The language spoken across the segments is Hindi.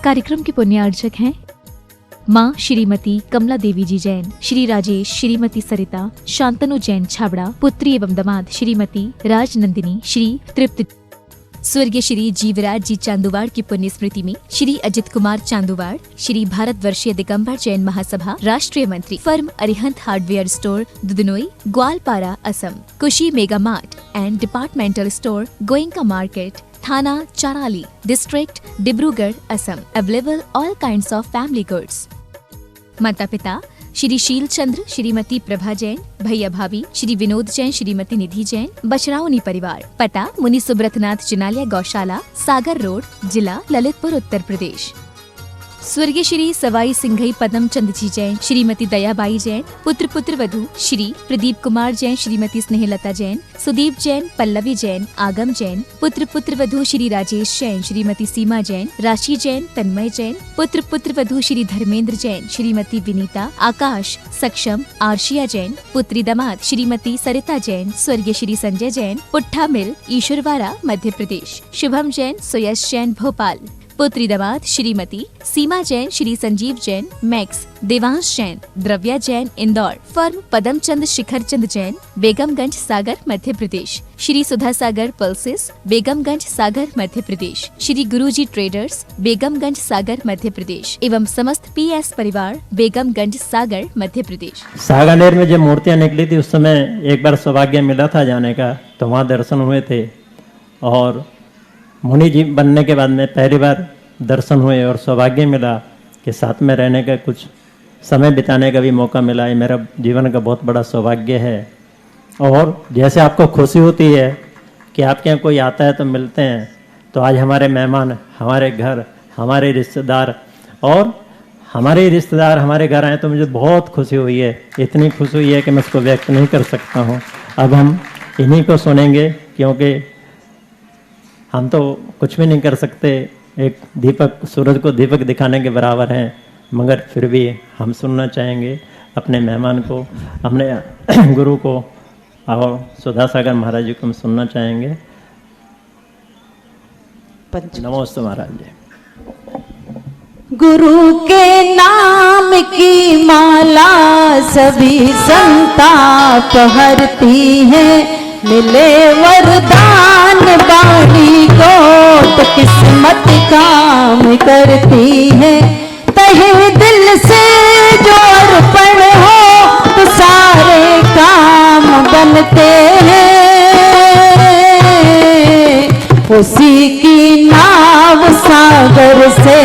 कार्यक्रम के पुण्यार्चक हैं माँ श्रीमती कमला देवी जी जैन, श्री राजेश, श्रीमती सरिता, शांतनु जैन छाबड़ा, पुत्री एवं दामाद श्रीमती राजनंदिनी, श्री तृप्त। स्वर्गीय श्री जीवराज जी चांदुवाड़ की पुण्य स्मृति में श्री अजित कुमार चांदुवाड़, श्री भारतवर्षीय दिगंबर जैन महासभा राष्ट्रीय मंत्री, firm Arihant hardware store Dudnoi, Goalpara, Assam, Kushi mega mart and departmental store Goenka market, थाना Charali, district Dibrugarh, Assam. Available all kinds of family goods. माता पिता श्री शील चंद्र, श्रीमती प्रभा जैन, भैया भाभी श्री विनोद जैन, श्रीमती निधि जैन, बछरावनी परिवार। पता मुनि सुब्रतनाथ जिनालिया गौशाला, सागर रोड, जिला ललितपुर, उत्तर प्रदेश। स्वर्गीय श्री सवाई सिंघई पदम चंद जी जैन, श्रीमती दयाबाई जैन, पुत्र पुत्र वधु श्री प्रदीप कुमार जैन, श्रीमती स्नेहलता जैन, सुदीप जैन, पल्लवी जैन, आगम जैन, पुत्र पुत्र वधु श्री राजेश जैन, श्रीमती सीमा जैन, राशि जैन, तन्मय जैन, पुत्र पुत्र वधु श्री धर्मेंद्र जैन, श्रीमती विनीता, आकाश, सक्षम, आर्शिया जैन, पुत्री दामाद श्रीमती सरिता जैन, स्वर्गीय श्री संजय जैन, पुट्ठा मिल, ईश्वरवाड़ा, मध्य प्रदेश। शुभम जैन, सुयश जैन, भोपाल। पुत्री दामाद श्रीमती सीमा जैन, श्री संजीव जैन, मैक्स, देवांश जैन, द्रव्या जैन, इंदौर। फर्म पदमचंद शिखर चंद जैन, बेगमगंज, सागर, मध्य प्रदेश। श्री सुधा सागर पल्सेस, बेगमगंज, सागर, मध्य प्रदेश। श्री गुरुजी ट्रेडर्स, बेगमगंज, सागर, मध्य प्रदेश एवं समस्त PS परिवार, बेगमगंज, सागर, मध्य प्रदेश। सागानेर में जब मूर्तियां निकली थी उस समय एक बार सौभाग्य मिला था जाने का, तो वहाँ दर्शन हुए थे और मुनि जी बनने के बाद में पहली बार दर्शन हुए और सौभाग्य मिला कि साथ में रहने का, कुछ समय बिताने का भी मौका मिला। ये मेरा जीवन का बहुत बड़ा सौभाग्य है। और जैसे आपको खुशी होती है कि आपके यहाँ कोई आता है तो मिलते हैं, तो आज हमारे मेहमान हमारे घर, हमारे रिश्तेदार हमारे घर आए तो मुझे बहुत खुशी हुई है। इतनी खुशी हुई है कि मैं उसको व्यक्त नहीं कर सकता हूँ। अब हम इन्हीं को सुनेंगे क्योंकि हम तो कुछ भी नहीं कर सकते, एक दीपक, सूरज को दीपक दिखाने के बराबर हैं, मगर फिर भी हम सुनना चाहेंगे अपने मेहमान को, अपने गुरु को और सुधा सागर महाराज जी को हम सुनना चाहेंगे। नमोस्तु महाराज जी। गुरु के नाम की माला सभी संताप हरती है, मिले वरदान बाणी को तो किस्मत काम करती है। तहे दिल से जो अर्पण हो तो सारे काम बनते हैं। उसी की नाव सागर से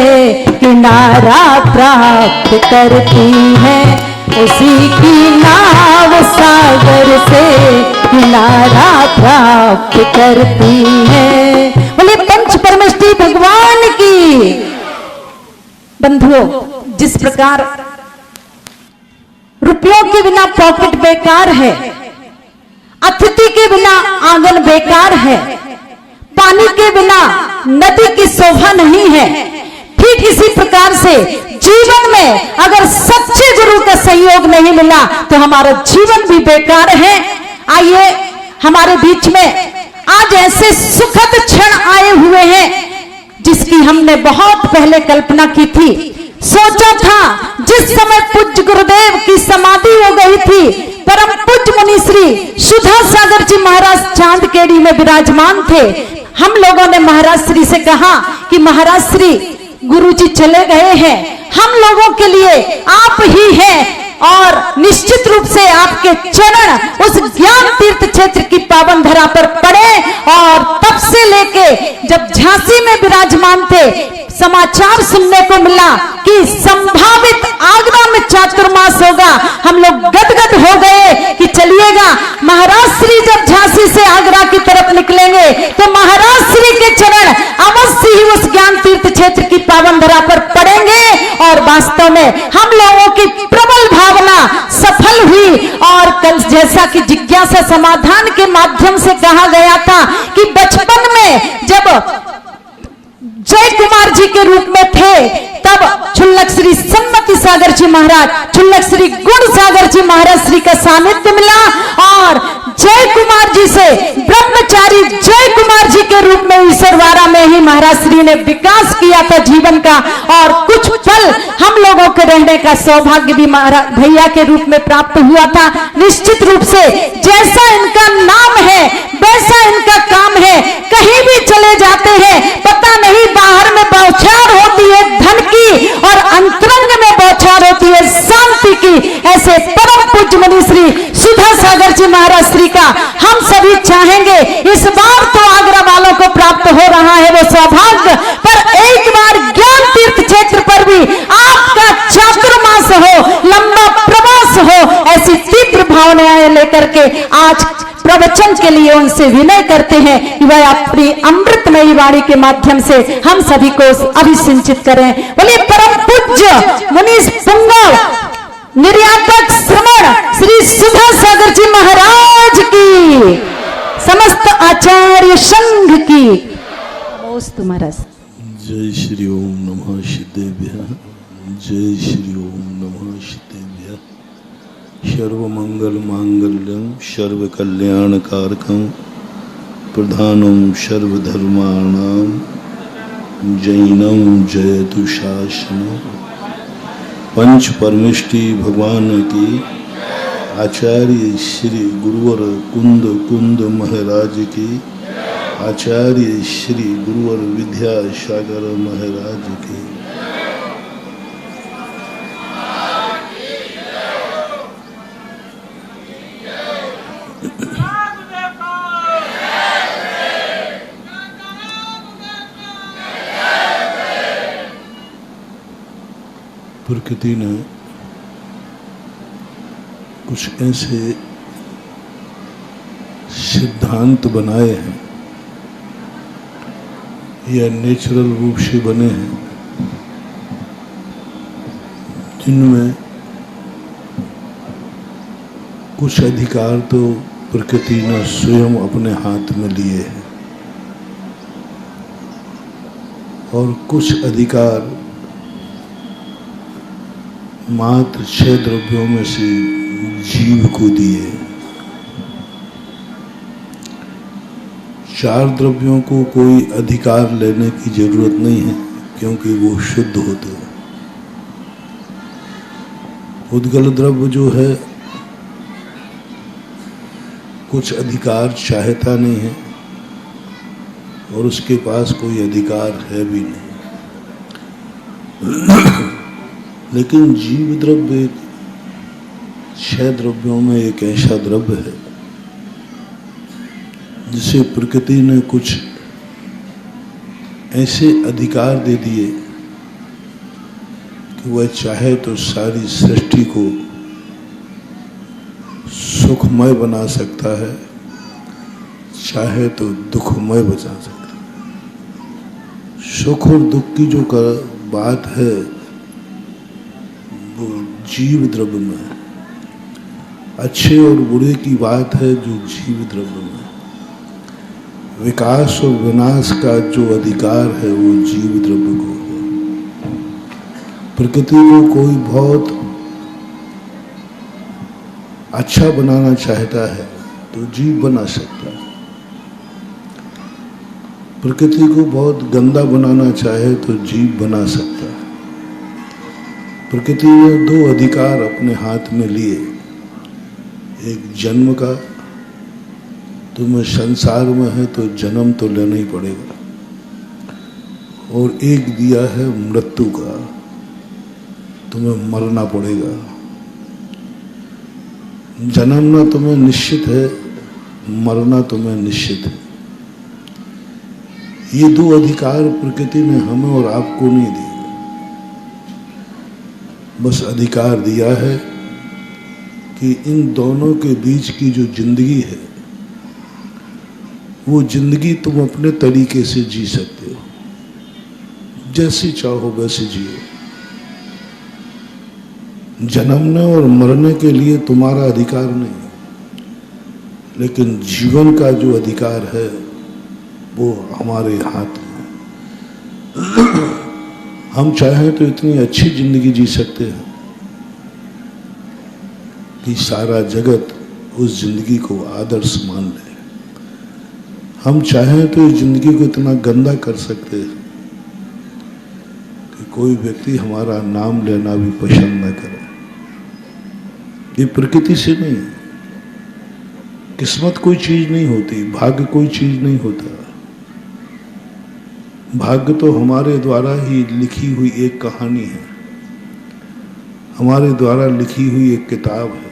किनारा प्राप्त करती है, उसी की नाव सागर से किनारा प्राप्त करती है। बोले पंच परमेष्ठी भगवान की। बंधुओं, जिस प्रकार रुपयों के बिना पॉकेट बेकार है, अतिथि के बिना आंगन बेकार है, पानी के बिना नदी की शोभा नहीं है, ठीक इसी प्रकार से जीवन में अगर सच्चे गुरु का सहयोग नहीं मिला तो हमारा जीवन भी बेकार है। आइए हमारे बीच में आज ऐसे सुखद क्षण आए हुए हैं जिसकी हमने बहुत पहले कल्पना की थी। सोचा था जिस समय पूज्य गुरुदेव की समाधि हो गई थी, परम पूज्य मुनि श्री सुधा सागर जी महाराज चांदकेड़ी में विराजमान थे। हम लोगों ने महाराज श्री से कहा कि महाराज श्री गुरु जी चले गए हैं, हम लोगों के लिए आप ही हैं और निश्चित रूप से आपके चरण उस ज्ञान तीर्थ क्षेत्र की पावन धरा पर पड़े। और तब से लेके जब झांसी में विराजमान थे, समाचार सुनने को मिला कि संभावित आगरा में चातुर्मास होगा, हम लोग गदगद हो गए कि चलिएगा महाराज श्री जब झांसी से आगरा की तरफ निकलेंगे तो महाराज श्री के चरण अवश्य ही उस ज्ञान तीर्थ क्षेत्र की पावन धरा पर पड़ेंगे। और वास्तव में हम लोगों की प्रबल भावना सफल हुई। और कल जैसा कि जिज्ञासा समाधान के माध्यम से कहा गया था कि बचपन में जब जय कुमार जी के रूप में थे तब छुल्लक श्री सम्मति सागर जी महाराज, छुल्लक श्री गुण सागर जी महाराज श्री का सानिध्य मिला। और जय कुमार जी से ब्रह्मचारी जय कुमार जी के रूप में ईश्वरवाड़ा में ही महाराज श्री ने विकास किया था जीवन का, और कुछ पल हम लोगों के रहने का सौभाग्य भी महाराज भैया के रूप में प्राप्त हुआ था। निश्चित रूप से जैसा इनका नाम है वैसा इनका काम है, कहीं भी चले जाते हैं पता नहीं बाहर में बौछार होती है धन की और अंतरंग में बौछार होती है शांति की। ऐसे परम पूज्य मुनि श्री सुधा सागर जी महाराज श्री का हम सभी चाहेंगे इस बार तो आगरा वालों को प्राप्त हो रहा है वो सौभाग्य, पर एक बार ज्ञान तीर्थ क्षेत्र पर भी आपका चातुर्मास हो, लंबा प्रवास हो, ऐसी तीव्र भावनाएं लेकर के आज प्रवचन के लिए उनसे विनय करते हैं कि वह अपनी अमृतमयी वाणी के माध्यम से हम सभी को अभिसिंचित करें। बोलिए परम पूज्य मुनीश पुंगव निर्यातक श्रमण श्री सुधा सागर जी महाराज की, समस्त आचार्य संघ की तुम्हारा। जय श्री ओम नमः शिदेभ्यः, जय श्री ओम नमः शिदेभ्यः। सर्वमंगल मांगल्यं सर्वकल्याणकारकं प्रधानं सर्वधर्माणां जैनं जयतु शासनं। पंच परमेष्टि भगवान की, आचार्य श्री गुरुवर कुंद कुंद महाराज की, आचार्य श्री गुरुवर विद्यासागर महाराज की। प्रकृति ने कुछ ऐसे सिद्धांत बनाए हैं या नेचुरल रूप से बने हैं, जिनमें कुछ अधिकार तो प्रकृति ने स्वयं अपने हाथ में लिए हैं और कुछ अधिकार मात्र 6 द्रव्यों में से जीव को दिए। 4 द्रव्यों को कोई अधिकार लेने की जरूरत नहीं है क्योंकि वो शुद्ध होते हैं। उद्गल द्रव्य जो है कुछ अधिकार चाहता नहीं है और उसके पास कोई अधिकार है भी नहीं। लेकिन जीव द्रव्य 6 द्रव्यों में एक ऐसा द्रव्य है जिसे प्रकृति ने कुछ ऐसे अधिकार दे दिए कि वह चाहे तो सारी सृष्टि को सुखमय बना सकता है, चाहे तो दुखमय बचा सकता है। सुख और दुख की जो बात है वो जीव द्रव्य में है, अच्छे और बुरे की बात है जो जीव द्रव्य में है। विकास और विनाश का जो अधिकार है वो जीव द्रव्य को है। प्रकृति को कोई बहुत अच्छा बनाना चाहता है तो जीव बना सकता है, प्रकृति को बहुत गंदा बनाना चाहे तो जीव बना सकता है। प्रकृति ने 2 अधिकार अपने हाथ में लिए, एक जन्म का, तुम्हें संसार में है तो जन्म तो लेना ही पड़ेगा, और एक दिया है मृत्यु का, तुम्हें मरना पड़ेगा। जन्मना तुम्हें निश्चित है, मरना तुम्हें निश्चित है। ये 2 अधिकार प्रकृति ने हमें और आपको नहीं दिए, बस अधिकार दिया है कि इन दोनों के बीच की जो जिंदगी है वो जिंदगी तुम अपने तरीके से जी सकते हो, जैसी चाहो वैसे जियो। जन्मने और मरने के लिए तुम्हारा अधिकार नहीं, लेकिन जीवन का जो अधिकार है वो हमारे हाथ में। हम चाहें तो इतनी अच्छी जिंदगी जी सकते हैं कि सारा जगत उस जिंदगी को आदर्श मान लें। हम चाहें तो इस जिंदगी को इतना गंदा कर सकते हैं कि कोई व्यक्ति हमारा नाम लेना भी पसंद न करे। ये प्रकृति से नहीं है। किस्मत कोई चीज नहीं होती, भाग्य कोई चीज नहीं होता। भाग्य तो हमारे द्वारा ही लिखी हुई एक कहानी है, हमारे द्वारा लिखी हुई एक किताब है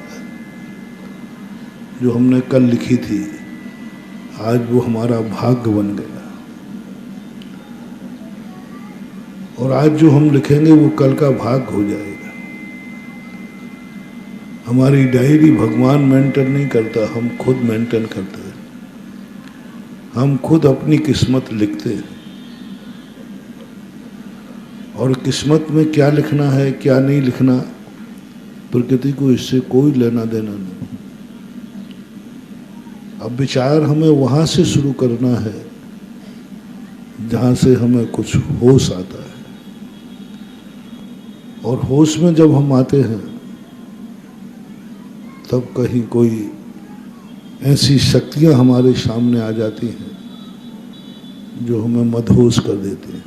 जो हमने कल लिखी थी, आज वो हमारा भाग्य बन गया। और आज जो हम लिखेंगे वो कल का भाग्य हो जाएगा। हमारी डायरी भगवान मेंटेन नहीं करता, हम खुद मेंटेन करते हैं। हम खुद अपनी किस्मत लिखते हैं। और किस्मत में क्या लिखना है क्या नहीं लिखना, प्रकृति को इससे कोई लेना देना नहीं। अब विचार हमें वहां से शुरू करना है जहां से हमें कुछ होश आता है। और होश में जब हम आते हैं तब कहीं कोई ऐसी शक्तियां हमारे सामने आ जाती हैं जो हमें मदहोश कर देती हैं।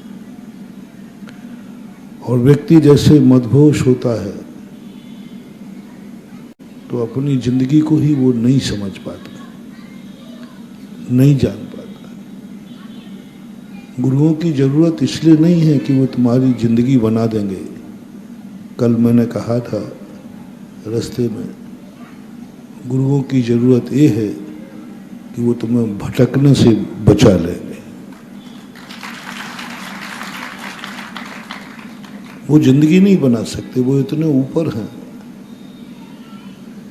और व्यक्ति जैसे मदहोश होता है तो अपनी जिंदगी को ही वो नहीं समझ पाता, नहीं जान पाता। गुरुओं की जरूरत इसलिए नहीं है कि वो तुम्हारी जिंदगी बना देंगे। कल मैंने कहा था रास्ते में, गुरुओं की जरूरत ये है कि वो तुम्हें भटकने से बचा लेंगे। वो जिंदगी नहीं बना सकते, वो इतने ऊपर हैं।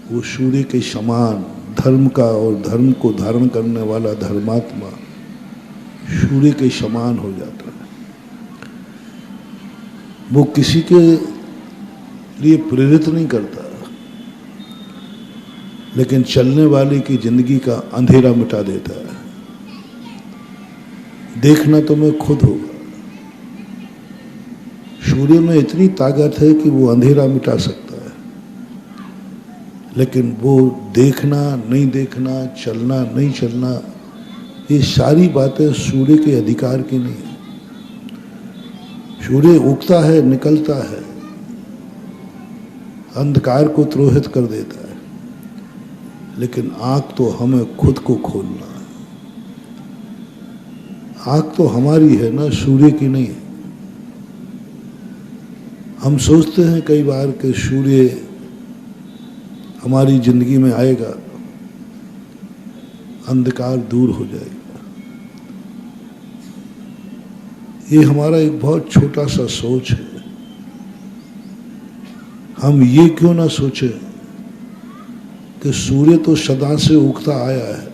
वो सूर्य के समान धर्म का और धर्म को धारण करने वाला धर्मात्मा सूर्य के समान हो जाता है। वो किसी के लिए प्रेरित नहीं करता, लेकिन चलने वाले की जिंदगी का अंधेरा मिटा देता है। देखना तुम्हें खुद होगा। सूर्य में इतनी ताकत है कि वो अंधेरा मिटा सकता है, लेकिन वो देखना नहीं देखना, चलना नहीं चलना, ये सारी बातें सूर्य के अधिकार की नहीं है। सूर्य उगता है, निकलता है, अंधकार को त्रोहित कर देता है, लेकिन आंख तो हमें खुद को खोलना है। आंख तो हमारी है ना, सूर्य की नहीं है। हम सोचते हैं कई बार कि सूर्य हमारी जिंदगी में आएगा, अंधकार दूर हो जाएगा। ये हमारा एक बहुत छोटा सा सोच है। हम ये क्यों ना सोचें कि सूर्य तो सदा से उगता आया है,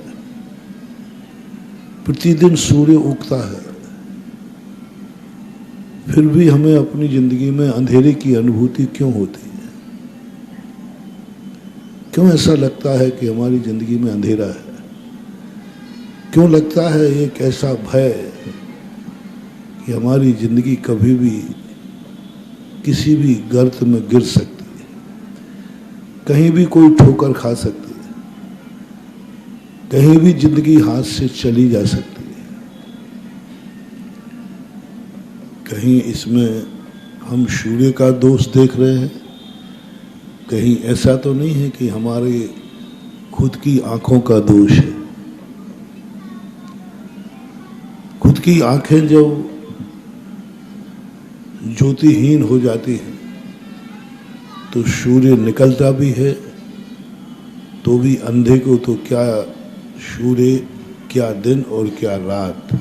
प्रतिदिन सूर्य उगता है, फिर भी हमें अपनी जिंदगी में अंधेरे की अनुभूति क्यों होती है? क्यों ऐसा लगता है कि हमारी जिंदगी में अंधेरा है? क्यों लगता है एक ऐसा भय कि हमारी जिंदगी कभी भी किसी भी गर्त में गिर सकती है, कहीं भी कोई ठोकर खा सकती है, कहीं भी जिंदगी हाथ से चली जा सकती है? कहीं इसमें हम सूर्य का दोष देख रहे हैं? कहीं ऐसा तो नहीं है कि हमारे खुद की आंखों का दोष है? खुद की आंखें जब ज्योतिहीन हो जाती हैं तो सूर्य निकलता भी है तो भी अंधे को तो क्या सूर्य, क्या दिन और क्या रात।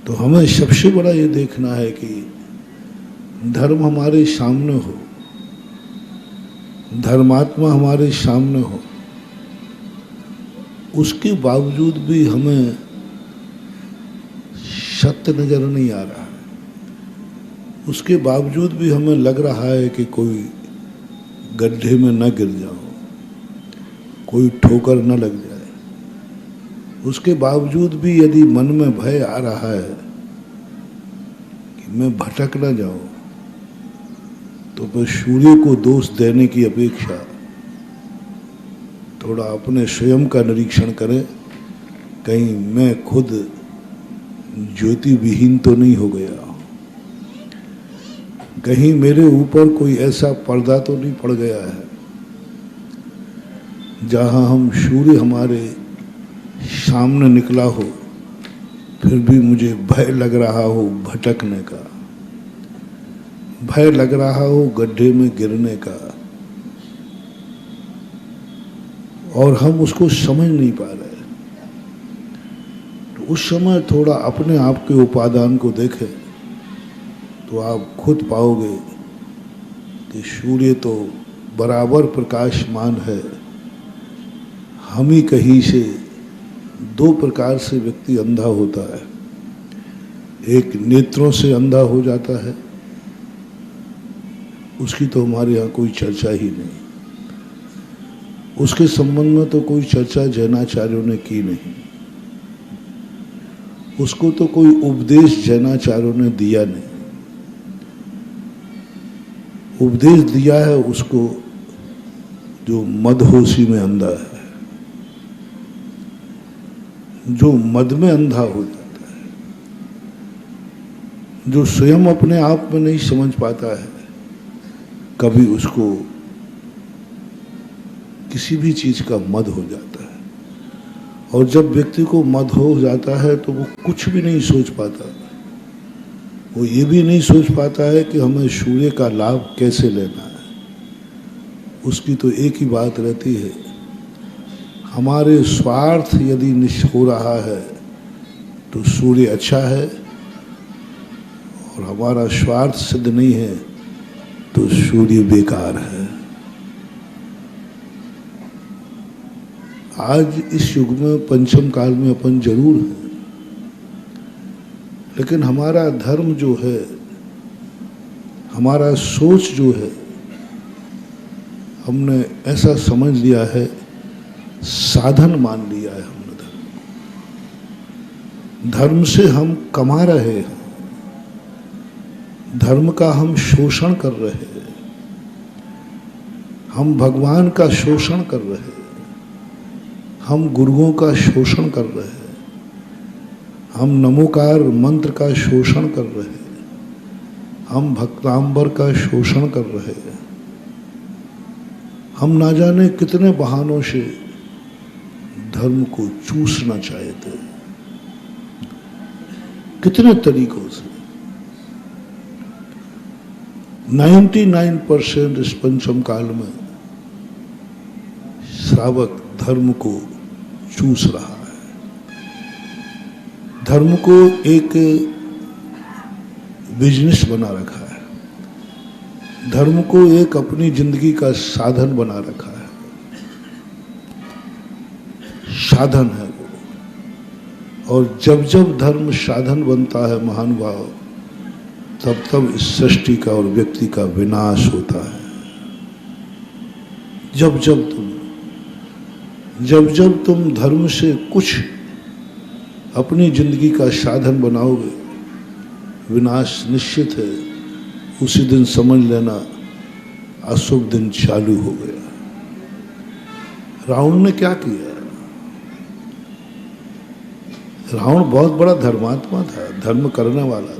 तो हमें सबसे बड़ा ये देखना है कि धर्म हमारे सामने हो, धर्मात्मा हमारे सामने हो, उसके बावजूद भी हमें सत्य नजर नहीं आ रहा है। उसके बावजूद भी हमें लग रहा है कि कोई गड्ढे में न गिर जाओ, कोई ठोकर न लग जाए। उसके बावजूद भी यदि मन में भय आ रहा है कि मैं भटक न जाऊं, तो फिर सूर्य को दोष देने की अपेक्षा थोड़ा अपने स्वयं का निरीक्षण करें, कहीं मैं खुद ज्योति विहीन तो नहीं हो गया, कहीं मेरे ऊपर कोई ऐसा पर्दा तो नहीं पड़ गया है जहां हम सूर्य हमारे सामने निकला हो फिर भी मुझे भय लग रहा हो भटकने का, भय लग रहा हो गड्ढे में गिरने का, और हम उसको समझ नहीं पा रहे। तो उस समय थोड़ा अपने आप के उपादान को देखें तो आप खुद पाओगे कि सूर्य तो बराबर प्रकाशमान है। हम ही कहीं से दो प्रकार से व्यक्ति अंधा होता है, एक नेत्रों से अंधा हो जाता है, उसकी तो हमारे यहाँ कोई चर्चा ही नहीं, उसके संबंध में तो कोई चर्चा जैनाचार्यों ने की नहीं, उसको तो कोई उपदेश जैनाचार्यों ने दिया नहीं। उपदेश दिया है उसको जो मदहोशी में अंधा है, जो मद में अंधा हो जाता है, जो स्वयं अपने आप में नहीं समझ पाता है, कभी उसको किसी भी चीज का मद हो जाता है। और जब व्यक्ति को मद हो जाता है तो वो कुछ भी नहीं सोच पाता, वो ये भी नहीं सोच पाता है कि हमें सूर्य का लाभ कैसे लेना है। उसकी तो एक ही बात रहती है, हमारे स्वार्थ यदि निश्चित हो रहा है तो सूर्य अच्छा है, और हमारा स्वार्थ सिद्ध नहीं है तो सूर्य बेकार है। आज इस युग में पंचम काल में अपन जरूर हैं, लेकिन हमारा धर्म जो है, हमारा सोच जो है, हमने ऐसा समझ लिया है, साधन मान लिया है हमने धर्म। धर्म से हम कमा रहे हैं, धर्म का हम शोषण कर रहे हैं, हम भगवान का शोषण कर रहे हैं, हम गुरुओं का शोषण कर रहे हैं, हम नमोकार मंत्र का शोषण कर रहे हैं, हम भक्तांबर का शोषण कर रहे हैं। हम ना जाने कितने बहानों से धर्म को चूसना चाहते हैं, कितने तरीकों से। 99% इस पंचम काल में श्रावक धर्म को चूस रहा है, धर्म को एक बिजनेस बना रखा है, धर्म को एक अपनी जिंदगी का साधन बना रखा है। साधन है वो, और जब जब धर्म साधन बनता है महानुभाव, तब तब इस सृष्टि का और व्यक्ति का विनाश होता है। जब जब तुम धर्म से कुछ अपनी जिंदगी का साधन बनाओगे, विनाश निश्चित है। उसी दिन समझ लेना अशुभ दिन चालू हो गया। रावण ने क्या किया? रावण बहुत बड़ा धर्मात्मा था, धर्म करने वाला था।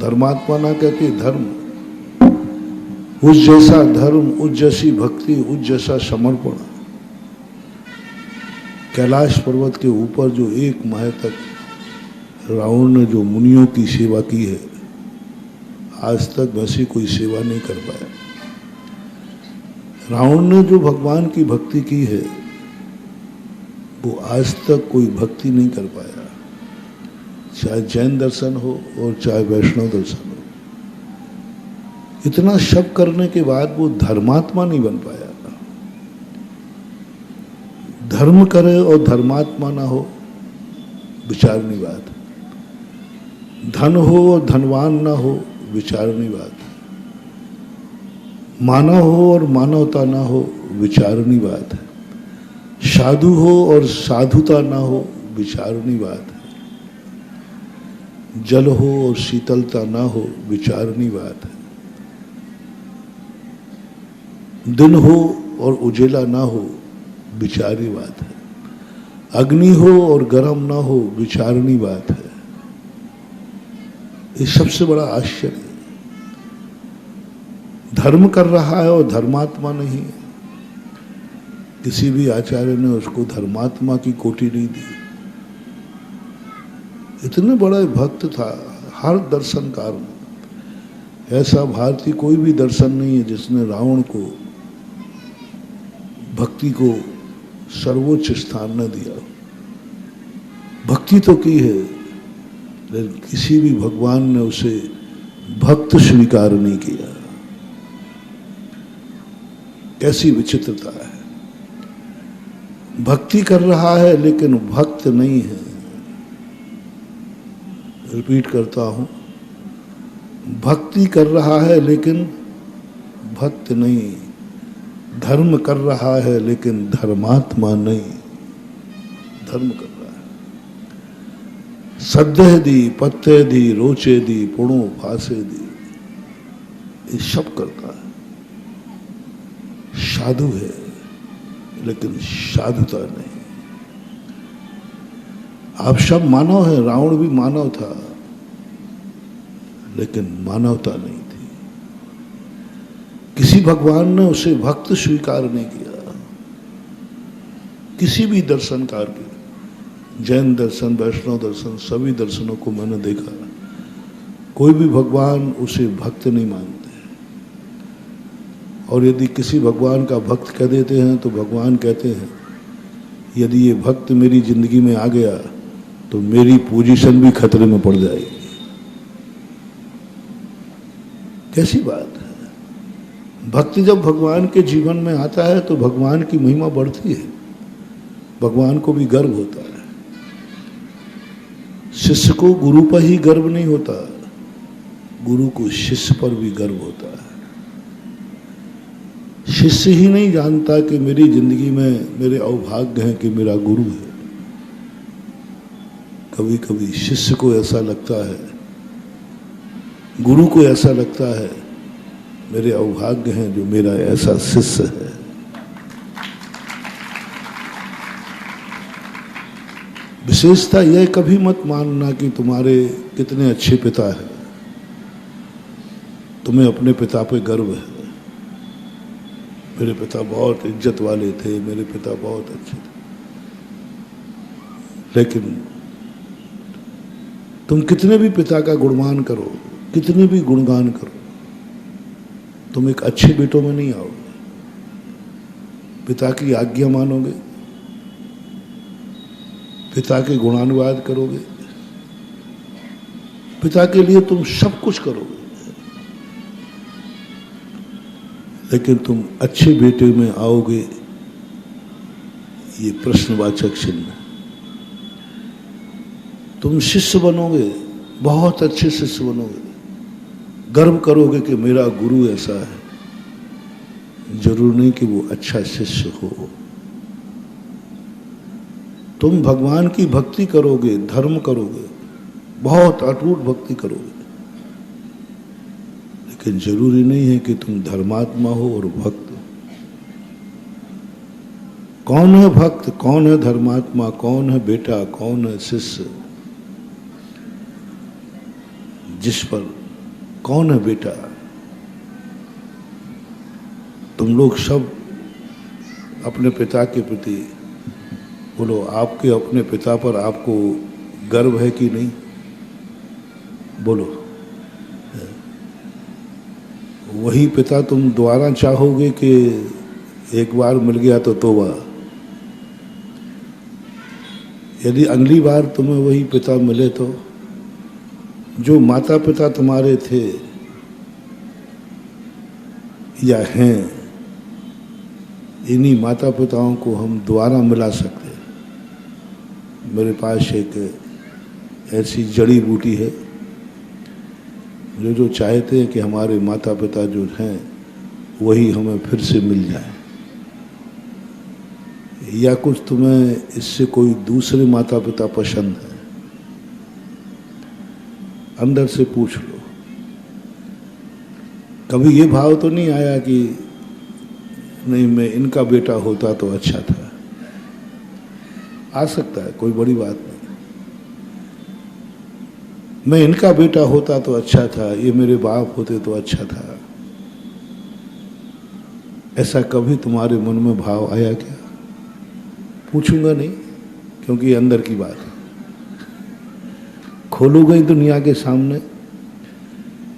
धर्मात्मा ना कहती धर्म, उस जैसा धर्म, उस जैसी भक्ति, उस जैसा समर्पण। कैलाश पर्वत के ऊपर जो एक माह तक रावण ने जो मुनियों की सेवा की है, आज तक वैसी कोई सेवा नहीं कर पाया। रावण ने जो भगवान की भक्ति की है, वो आज तक कोई भक्ति नहीं कर पाया, चाहे जैन दर्शन हो और चाहे वैष्णव दर्शन हो। इतना सब करने के बाद वो धर्मात्मा नहीं बन पाया। धर्म करे और धर्मात्मा ना हो, विचारनी बात। धन हो और धनवान ना हो, विचारनी बात। मानव हो और मानवता ना हो, विचारनी बात है। साधु हो और साधुता ना हो, विचारनी बात है। जल हो और शीतलता ना हो, विचारनी बात है। दिन हो और उजेला ना हो, विचारी बात है। अग्नि हो और गर्म ना हो विचारनी बात है। ये सबसे बड़ा आश्चर्य है। धर्म कर रहा है और धर्मात्मा नहीं है। किसी भी आचार्य ने उसको धर्मात्मा की कोटि नहीं दी। इतने बड़ा भक्त था हर दर्शनकार में। ऐसा भारतीय कोई भी दर्शन नहीं है जिसने रावण को भक्ति को सर्वोच्च स्थान न दिया। भक्ति तो की है, लेकिन किसी भी भगवान ने उसे भक्त स्वीकार नहीं किया। कैसी विचित्रता है। भक्ति कर रहा है लेकिन भक्त नहीं है। रिपीट करता हूं, भक्ति कर रहा है लेकिन भक्त नहीं। धर्म कर रहा है लेकिन धर्मात्मा नहीं। धर्म कर रहा है। सद्य दी पत्ते दी रोचे दी पुणो फासे दी, ये सब करता है। साधु है लेकिन साधुता नहीं। आप सब मानव हैं। रावण भी मानव था लेकिन मानवता नहीं थी। किसी भगवान ने उसे भक्त स्वीकार नहीं किया। किसी भी दर्शनकार के, जैन दर्शन, वैष्णव दर्शन, सभी दर्शनों को मैंने देखा, कोई भी भगवान उसे भक्त नहीं मानते। और यदि किसी भगवान का भक्त कह देते हैं तो भगवान कहते हैं यदि ये भक्त मेरी जिंदगी में आ गया तो मेरी पोजीशन भी खतरे में पड़ जाएगी। कैसी बात है। भक्त जब भगवान के जीवन में आता है तो भगवान की महिमा बढ़ती है। भगवान को भी गर्व होता है। शिष्य को गुरु पर ही गर्व नहीं होता, गुरु को शिष्य पर भी गर्व होता है। शिष्य ही नहीं जानता कि मेरी जिंदगी में मेरे अवभाग्य हैं कि मेरा गुरु है। कभी कभी शिष्य को ऐसा लगता है, गुरु को ऐसा लगता है मेरे अवभाग्य हैं जो मेरा ऐसा शिष्य है। विशेषता यह कभी मत मानना कि तुम्हारे कितने अच्छे पिता हैं, तुम्हें अपने पिता पे गर्व है। मेरे पिता बहुत इज्जत वाले थे, मेरे पिता बहुत अच्छे थे। लेकिन तुम कितने भी पिता का गुणगान करो, कितने भी गुणगान करो, तुम एक अच्छे बेटों में नहीं आओगे। पिता की आज्ञा मानोगे, पिता के गुणानुवाद करोगे, पिता के लिए तुम सब कुछ करोगे, लेकिन तुम अच्छे बेटे में आओगे, ये प्रश्नवाचक चिन्ह। तुम शिष्य बनोगे, बहुत अच्छे शिष्य बनोगे, गर्व करोगे कि मेरा गुरु ऐसा है। जरूर नहीं कि वो अच्छा शिष्य हो। तुम भगवान की भक्ति करोगे, धर्म करोगे, बहुत अटूट भक्ति करोगे, लेकिन जरूरी नहीं है कि तुम धर्मात्मा हो और भक्त। कौन है भक्त, कौन है धर्मात्मा, कौन है बेटा, कौन है शिष्य, जिस पर कौन है बेटा? तुम लोग सब अपने पिता के प्रति बोलो, आपके अपने पिता पर आपको गर्व है कि नहीं? बोलो। वही पिता तुम दोबारा चाहोगे कि एक बार मिल गया तो तौबा? यदि अगली बार तुम्हें वही पिता मिले तो जो माता पिता तुम्हारे थे या हैं, इन्हीं माता पिताओं को हम दोबारा मिला सकते हैं। मेरे पास एक ऐसी जड़ी बूटी है जो चाहते हैं कि हमारे माता पिता जो हैं वही हमें फिर से मिल जाए, या कुछ तुम्हें इससे कोई दूसरे माता पिता पसंद है, अंदर से पूछ लो। कभी ये भाव तो नहीं आया कि नहीं मैं इनका बेटा होता तो अच्छा था? आ सकता है, कोई बड़ी बात नहीं। मैं इनका बेटा होता तो अच्छा था, ये मेरे बाप होते तो अच्छा था, ऐसा कभी तुम्हारे मन में भाव आया क्या? पूछूंगा नहीं, क्योंकि ये अंदर की बात है। खोलूंगा ही दुनिया के सामने।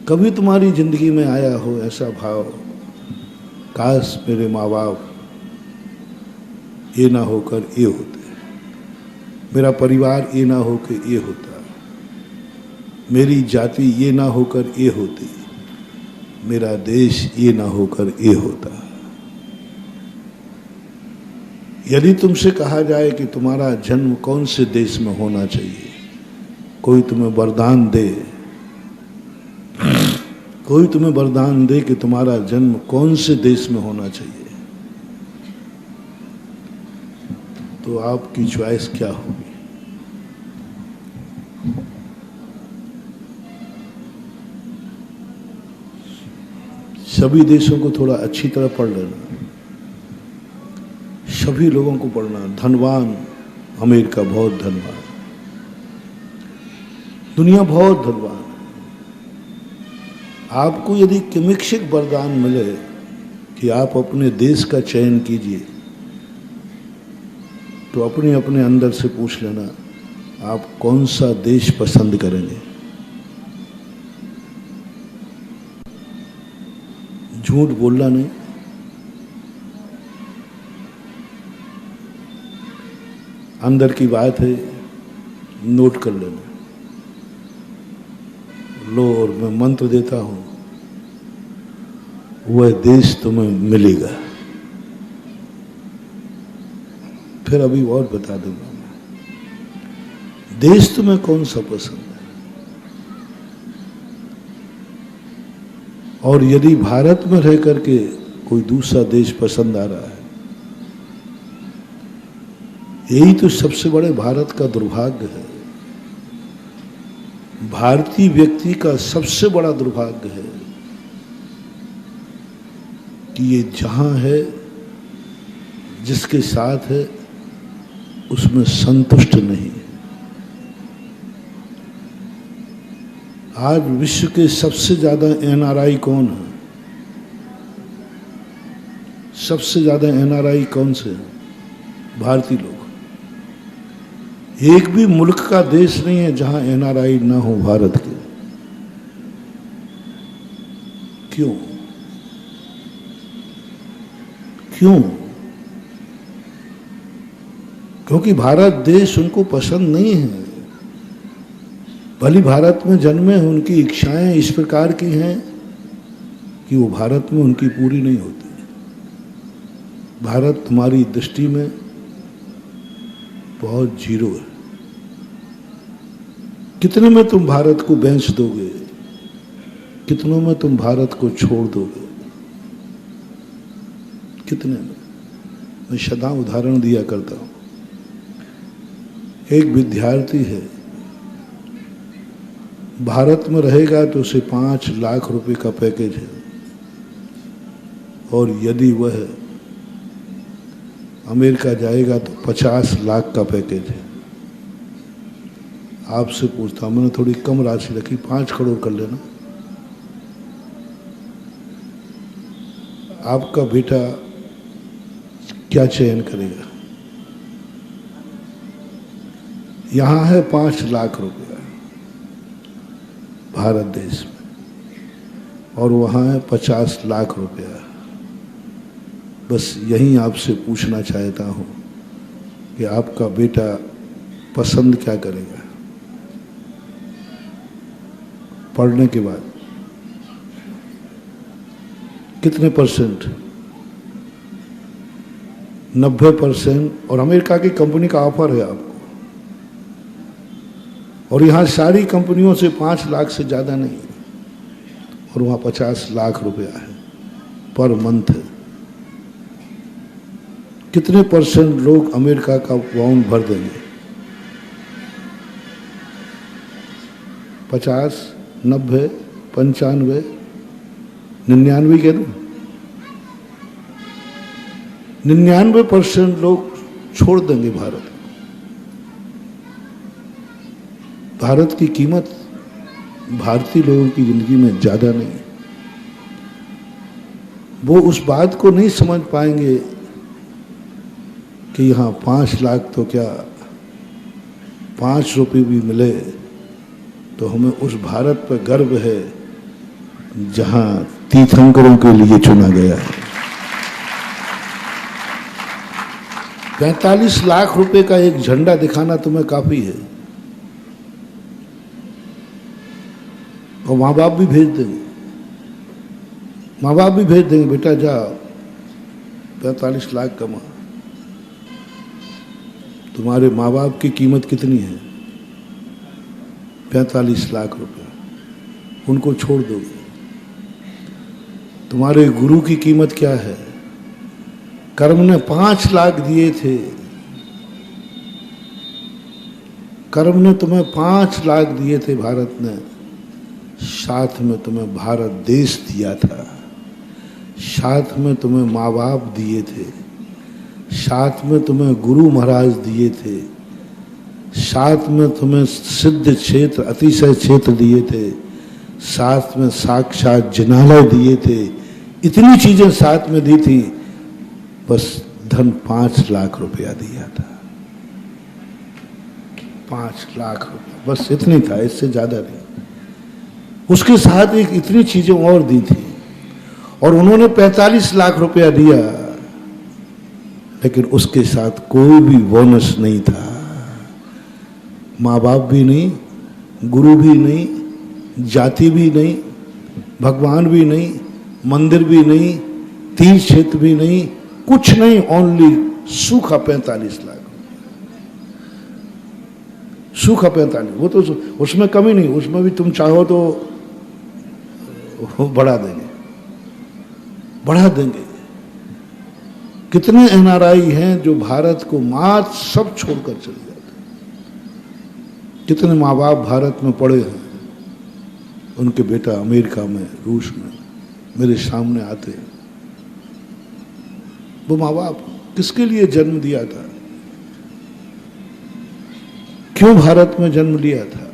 कभी तुम्हारी जिंदगी में आया हो ऐसा भाव, काश मेरे माँ बाप ये ना होकर ये होते, मेरा परिवार ये ना होकर ये होता, मेरी जाति ये ना होकर ये होती, मेरा देश ये ना होकर ये होता। यदि तुमसे कहा जाए कि तुम्हारा जन्म कौन से देश में होना चाहिए, कोई तुम्हें वरदान दे, कोई तुम्हें वरदान दे कि तुम्हारा जन्म कौन से देश में होना चाहिए, तो आपकी चॉइस क्या होगी? सभी देशों को थोड़ा अच्छी तरह पढ़ लेना, सभी लोगों को पढ़ना। धनवान अमेरिका बहुत धनवान, दुनिया बहुत धनवान। आपको यदि किमिक्षिक वरदान मिले कि आप अपने देश का चयन कीजिए, तो अपने अपने अंदर से पूछ लेना आप कौन सा देश पसंद करेंगे। झूठ बोलना नहीं, अंदर की बात है, नोट कर लेना। लो, और मैं मंत्र देता हूं, वह देश तुम्हें मिलेगा। फिर अभी और बता दूंगा मैं, देश तुम्हें कौन सा पसंद है। और यदि भारत में रह करके कोई दूसरा देश पसंद आ रहा है, यही तो सबसे बड़े भारत का दुर्भाग्य है। भारतीय व्यक्ति का सबसे बड़ा दुर्भाग्य है कि ये जहां है, जिसके साथ है, उसमें संतुष्ट नहीं है। आज विश्व के सबसे ज्यादा एनआरआई कौन है? सबसे ज्यादा एनआरआई कौन से हैं? भारतीय लोग। एक भी मुल्क का देश नहीं है जहां एनआरआई ना हो भारत के। क्यों? क्यों? क्योंकि भारत देश उनको पसंद नहीं है। भली भारत में जन्मे, उनकी इच्छाएं इस प्रकार की हैं कि वो भारत में उनकी पूरी नहीं होती। भारत तुम्हारी दृष्टि में बहुत जीरो है। कितने में तुम भारत को बेच दोगे, कितनों में तुम भारत को छोड़ दोगे, कितने में? मैं सदा उदाहरण दिया करता हूं। एक विद्यार्थी है, भारत में रहेगा तो उसे 5 लाख रुपए का पैकेज है, और यदि वह अमेरिका जाएगा तो 50 लाख का पैकेज है। आपसे पूछता हूं, मैंने थोड़ी कम राशि रखी, 5 करोड़ कर लेना। आपका बेटा क्या चयन करेगा? यहां है 5 लाख रुपया भारत देश में, और वहां है 50 लाख रुपया। बस यही आपसे पूछना चाहता हूं कि आपका बेटा पसंद क्या करेगा पढ़ने के बाद? कितने %? 90%। और अमेरिका की कंपनी का ऑफर है आपको, और यहां सारी कंपनियों से 5 लाख से ज्यादा नहीं, और वहां 50 लाख रुपया है पर मंथ है। कितने % लोग अमेरिका का बाउंड भर देंगे? 50, 90, 95, 99 कह दूं? 99% लोग छोड़ देंगे भारत। भारत की कीमत भारतीय लोगों की जिंदगी में ज्यादा नहीं। वो उस बात को नहीं समझ पाएंगे कि यहाँ 5 लाख तो क्या 5 रुपये भी मिले तो हमें उस भारत पर गर्व है जहाँ तीर्थंकरों के लिए चुना गया है। 45 लाख रुपए का एक झंडा दिखाना तुम्हें काफी है, और माँ बाप भी भेज देंगे, माँ बाप भी भेज देंगे, बेटा जा 45 लाख कमा। तुम्हारे माँ बाप की कीमत कितनी है? 45 लाख रुपए, उनको छोड़ दोगे। तुम्हारे गुरु की कीमत क्या है? कर्म ने 5 लाख दिए थे, कर्म ने तुम्हें 5 लाख दिए थे, भारत ने साथ में तुम्हें भारत देश दिया था, साथ में तुम्हें माँ बाप दिए थे, साथ में तुम्हें गुरु महाराज दिए थे, साथ में तुम्हें सिद्ध क्षेत्र अतिशय क्षेत्र दिए थे, साथ में साक्षात जिनालय दिए थे, इतनी चीजें साथ में दी थी, बस धन 5 लाख रुपया दिया था। 5 लाख रुपया बस इतनी था, इससे ज्यादा नहीं। उसके साथ एक इतनी चीजें और दी थी, और उन्होंने 45 लाख रुपया दिया, लेकिन उसके साथ कोई भी बोनस नहीं था। माँ बाप भी नहीं, गुरु भी नहीं, जाति भी नहीं, भगवान भी नहीं, मंदिर भी नहीं, तीर्थ क्षेत्र भी नहीं, कुछ नहीं, ओनली सूखा 45 लाख। सूखा 45, वो तो उसमें कमी नहीं, उसमें भी तुम चाहो तो बढ़ा देंगे, बढ़ा देंगे। कितने एनआरआई हैं जो भारत को मात सब छोड़कर चले जाते हैं। कितने माँ बाप भारत में पड़े हैं, उनके बेटा अमेरिका में, रूस में मेरे सामने आते हैं। वो माँ बाप किसके लिए जन्म दिया था? क्यों भारत में जन्म लिया था?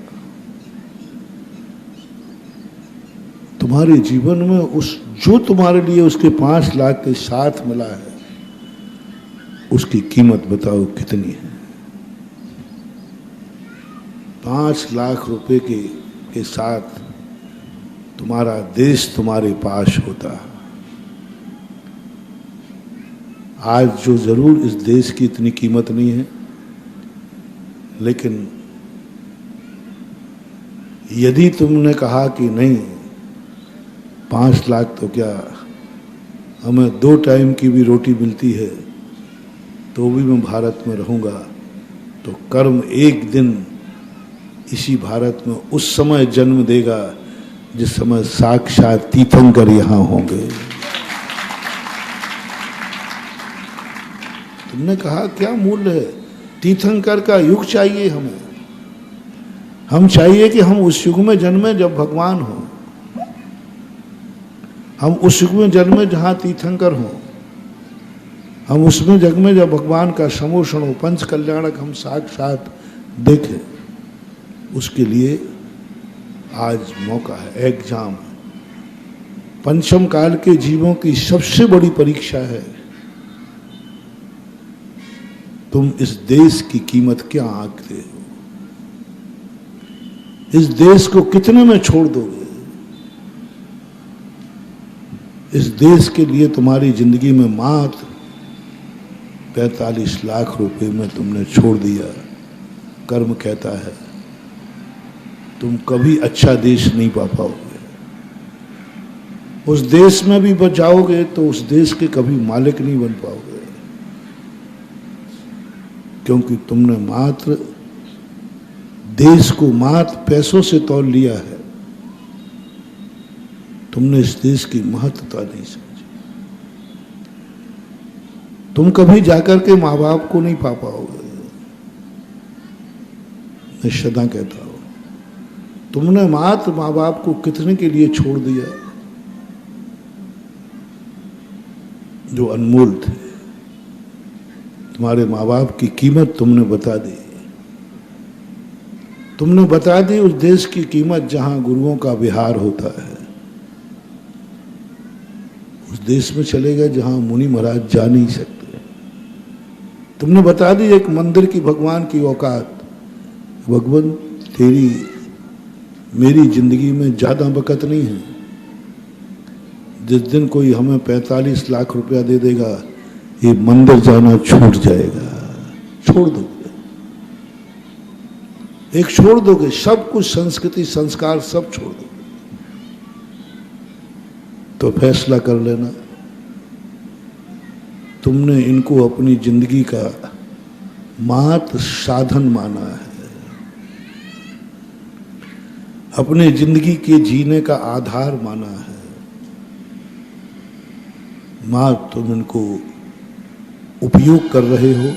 तुम्हारे जीवन में उस जो तुम्हारे लिए उसके 5 लाख के साथ मिला है, उसकी कीमत बताओ कितनी है? 5 लाख रुपए के साथ तुम्हारा देश तुम्हारे पास होता। आज जो जरूर इस देश की इतनी कीमत नहीं है, लेकिन यदि तुमने कहा कि नहीं 5 लाख तो क्या, हमें 2 टाइम की भी रोटी मिलती है तो भी मैं भारत में रहूंगा, तो कर्म एक दिन इसी भारत में उस समय जन्म देगा जिस समय साक्षात तीर्थंकर यहां होंगे। तुमने कहा क्या मूल्य है? तीर्थंकर का युग चाहिए हमें। हम चाहिए कि हम उस युग में जन्मे जब भगवान हो, हम उस युग में जन्मे जहां तीर्थंकर हो, हम उसमें जग में जब भगवान का समोषण हो, पंच कल्याणक हम साक्षात देखें। उसके लिए आज मौका है, एग्जाम है। पंचम काल के जीवों की सबसे बड़ी परीक्षा है, तुम इस देश की कीमत क्या आंकते हो? इस देश को कितने में छोड़ दोगे? इस देश के लिए तुम्हारी जिंदगी में मात्र 45 लाख रुपए में तुमने छोड़ दिया। कर्म कहता है तुम कभी अच्छा देश नहीं पा पाओगे। उस देश में भी बच जाओगे तो उस देश के कभी मालिक नहीं बन पाओगे, क्योंकि तुमने मात्र देश को मात्र पैसों से तौल लिया है। तुमने इस देश की महत्वता नहीं समझी। तुम कभी जाकर के माँ बाप को नहीं पा पाओगे। मैं सदा कहता हूं, तुमने मात्र माँ बाप को कितने के लिए छोड़ दिया जो अनमोल थे। तुम्हारे माँ बाप की कीमत तुमने बता दी। तुमने बता दी उस देश की कीमत जहां गुरुओं का विहार होता है। उस देश में चले गए जहां मुनि महाराज जा नहीं सकते। तुमने बता दी एक मंदिर की भगवान की औकात। भगवान तेरी मेरी जिंदगी में ज्यादा वक़्त नहीं है। जिस दिन कोई हमें 45 लाख रुपया दे देगा, ये मंदिर जाना छूट जाएगा। छोड़ दोगे, एक छोड़ दोगे, सब कुछ संस्कृति संस्कार सब छोड़ दोगे। तो फैसला कर लेना, तुमने इनको अपनी जिंदगी का मात्र साधन माना है, अपने जिंदगी के जीने का आधार माना है। मात्र तुम इनको उपयोग कर रहे हो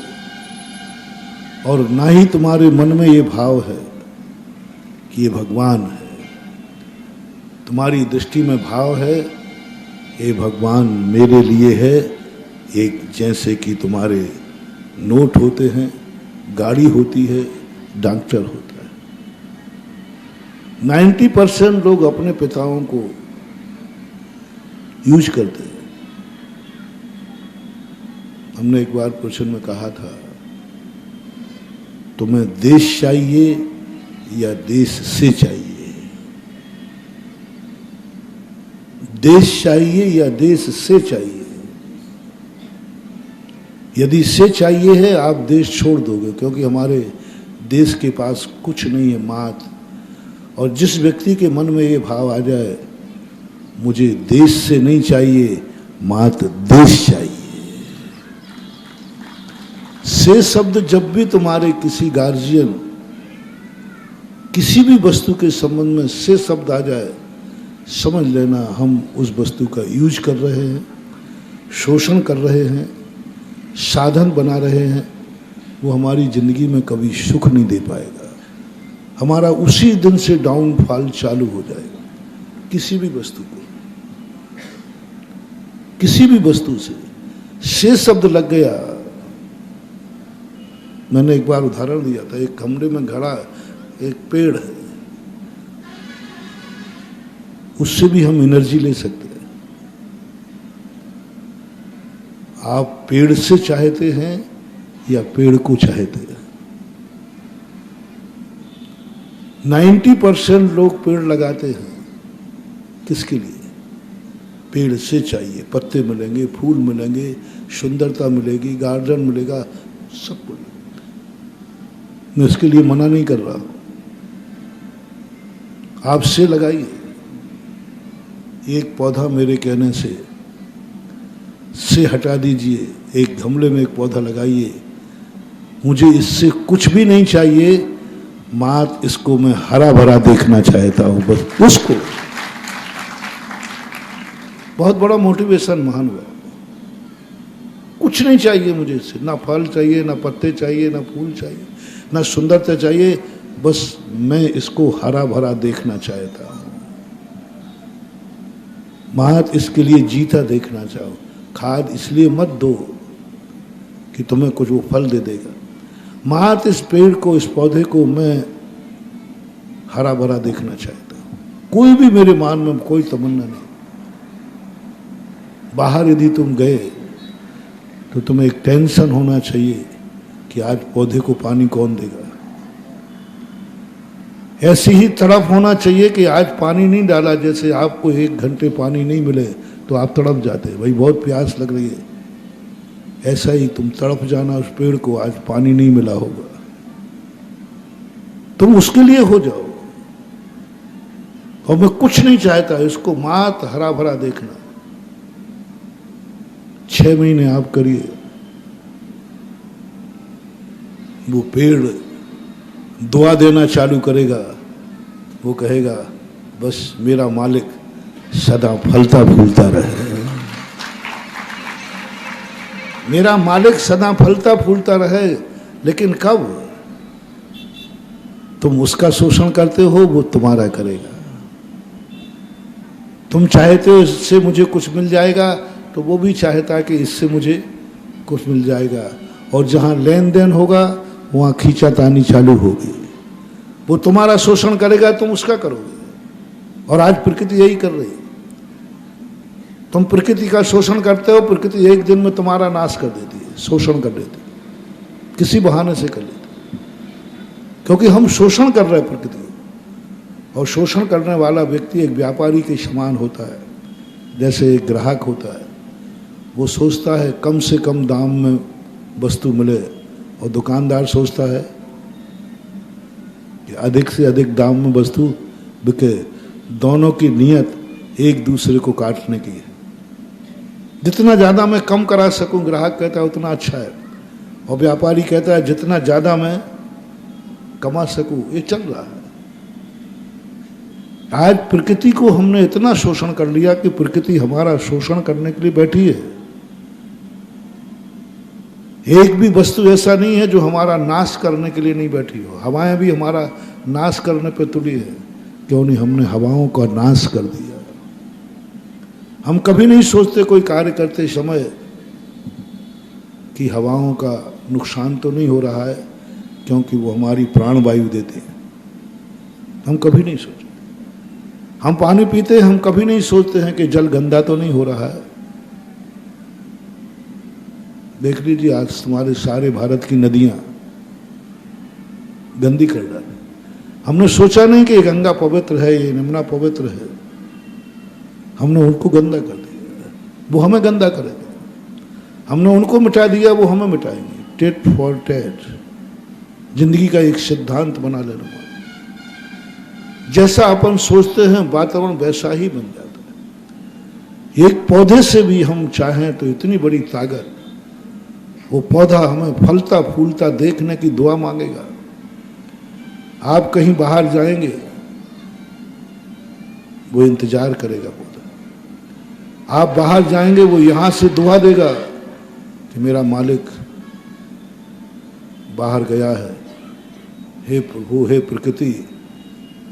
और ना ही तुम्हारे मन में ये भाव है कि ये भगवान है। तुम्हारी दृष्टि में भाव है ये भगवान मेरे लिए है, एक जैसे कि तुम्हारे नोट होते हैं, गाड़ी होती है, डॉक्टर होता है। 90% लोग अपने पिताओं को यूज करते हैं। हमने एक बार प्रश्न में कहा था, तुम्हें देश चाहिए या देश से चाहिए? देश चाहिए या देश से चाहिए? यदि से चाहिए है, आप देश छोड़ दोगे, क्योंकि हमारे देश के पास कुछ नहीं है मात्र। और जिस व्यक्ति के मन में ये भाव आ जाए, मुझे देश से नहीं चाहिए, मात्र देश चाहिए। से शब्द जब भी तुम्हारे किसी गार्जियन, किसी भी वस्तु के संबंध में से शब्द आ जाए, समझ लेना हम उस वस्तु का यूज कर रहे हैं, शोषण कर रहे हैं, साधन बना रहे हैं। वो हमारी जिंदगी में कभी सुख नहीं दे पाएगा। हमारा उसी दिन से डाउनफॉल चालू हो जाएगा। किसी भी वस्तु को, किसी भी वस्तु से शब्द लग गया। मैंने एक बार उदाहरण दिया था, एक कमरे में खड़ा एक पेड़ है, उससे भी हम एनर्जी ले सकते हैं। आप पेड़ से चाहते हैं या पेड़ को चाहते हैं? 90% लोग पेड़ लगाते हैं, किसके लिए? पेड़ से चाहिए, पत्ते मिलेंगे, फूल मिलेंगे, सुंदरता मिलेगी, गार्डन मिलेगा, सब कुछ। मैं इसके लिए मना नहीं कर रहा। आप से लगाइए, एक पौधा मेरे कहने से हटा दीजिए, एक गमले में एक पौधा लगाइए। मुझे इससे कुछ भी नहीं चाहिए, मात्र इसको मैं हरा भरा देखना चाहता हूं, बस उसको। बहुत बड़ा मोटिवेशन महान हुआ। कुछ नहीं चाहिए मुझे इससे, ना फल चाहिए, ना पत्ते चाहिए, ना फूल चाहिए, ना सुंदरता चाहिए, बस मैं इसको हरा भरा देखना चाहता हूं। मात्र इसके लिए जीता देखना चाहो। खाद इसलिए मत दो कि तुम्हें कुछ वो फल दे देगा। मात्र इस पेड़ को, इस पौधे को मैं हरा भरा देखना चाहता हूं। कोई भी मेरे मन में कोई तमन्ना नहीं। बाहर यदि तुम गए तो तुम्हें एक टेंशन होना चाहिए कि आज पौधे को पानी कौन देगा। ऐसी ही तड़प होना चाहिए कि आज पानी नहीं डाला, जैसे आपको 1 घंटे पानी नहीं मिले तो आप तड़प जाते, भाई बहुत प्यास लग रही है। ऐसा ही तुम तड़प जाना उस पेड़ को, आज पानी नहीं मिला होगा, तुम उसके लिए हो जाओ। और मैं कुछ नहीं चाहता, इसको मात्र हरा भरा देखना। 6 महीने आप करिए, वो पेड़ दुआ देना चालू करेगा। वो कहेगा, बस मेरा मालिक सदा फलता फूलता रहे, मेरा मालिक सदा फलता फूलता रहे। लेकिन कब तुम उसका शोषण करते हो, वो तुम्हारा करेगा। तुम चाहते हो इससे मुझे कुछ मिल जाएगा, तो वो भी चाहता है कि इससे मुझे कुछ मिल जाएगा। और जहां लेन देन होगा वहां खींचातानी चालू होगी। वो तुम्हारा शोषण करेगा, तुम उसका करोगे। और आज प्रकृति यही कर रही है। तुम प्रकृति का शोषण करते हो, प्रकृति एक दिन में तुम्हारा नाश कर देती है, शोषण कर देती है, किसी बहाने से कर लेती है। क्योंकि हम शोषण कर रहे हैं प्रकृति को। और शोषण करने वाला व्यक्ति एक व्यापारी के समान होता है। जैसे एक ग्राहक होता है, वो सोचता है कम से कम दाम में वस्तु मिले, और दुकानदार सोचता है कि अधिक से अधिक दाम में वस्तु बिके। दोनों की नीयत एक दूसरे को काटने की है। जितना ज़्यादा मैं कम करा सकूं, ग्राहक कहता है उतना अच्छा है, और व्यापारी कहता है जितना ज़्यादा मैं कमा सकूं। ये चल रहा है। आज प्रकृति को हमने इतना शोषण कर लिया कि प्रकृति हमारा शोषण करने के लिए बैठी है। एक भी वस्तु ऐसा नहीं है जो हमारा नाश करने के लिए नहीं बैठी हो। हवाएं भी हमारा नाश करने पर तुली है। क्यों नहीं, हमने हवाओं का नाश कर दिया। हम कभी नहीं सोचते कोई कार्य करते समय कि हवाओं का नुकसान तो नहीं हो रहा है, क्योंकि वो हमारी प्राणवायु देते हैं। हम कभी नहीं सोचते। हम पानी पीते हैं, हम कभी नहीं सोचते हैं कि जल गंदा तो नहीं हो रहा है। देख लीजिए, आज तुम्हारे सारे भारत की नदियां गंदी कर डाली। हमने सोचा नहीं कि गंगा पवित्र है, ये यमुना पवित्र है। हमने उनको गंदा कर दिया, वो हमें गंदा करेंगे। हमने उनको मिटा दिया, वो हमें मिटाएंगे। टेट फॉर टेट जिंदगी का एक सिद्धांत बना लेना। जैसा अपन सोचते हैं वातावरण वैसा ही बन जाता है। एक पौधे से भी हम चाहें तो इतनी बड़ी ताकत, वो पौधा हमें फलता फूलता देखने की दुआ मांगेगा। आप कहीं बाहर जाएंगे, वो इंतजार करेगा पौधा। आप बाहर जाएंगे, वो यहां से दुआ देगा कि मेरा मालिक बाहर गया है, हे प्रभु, हे प्रकृति,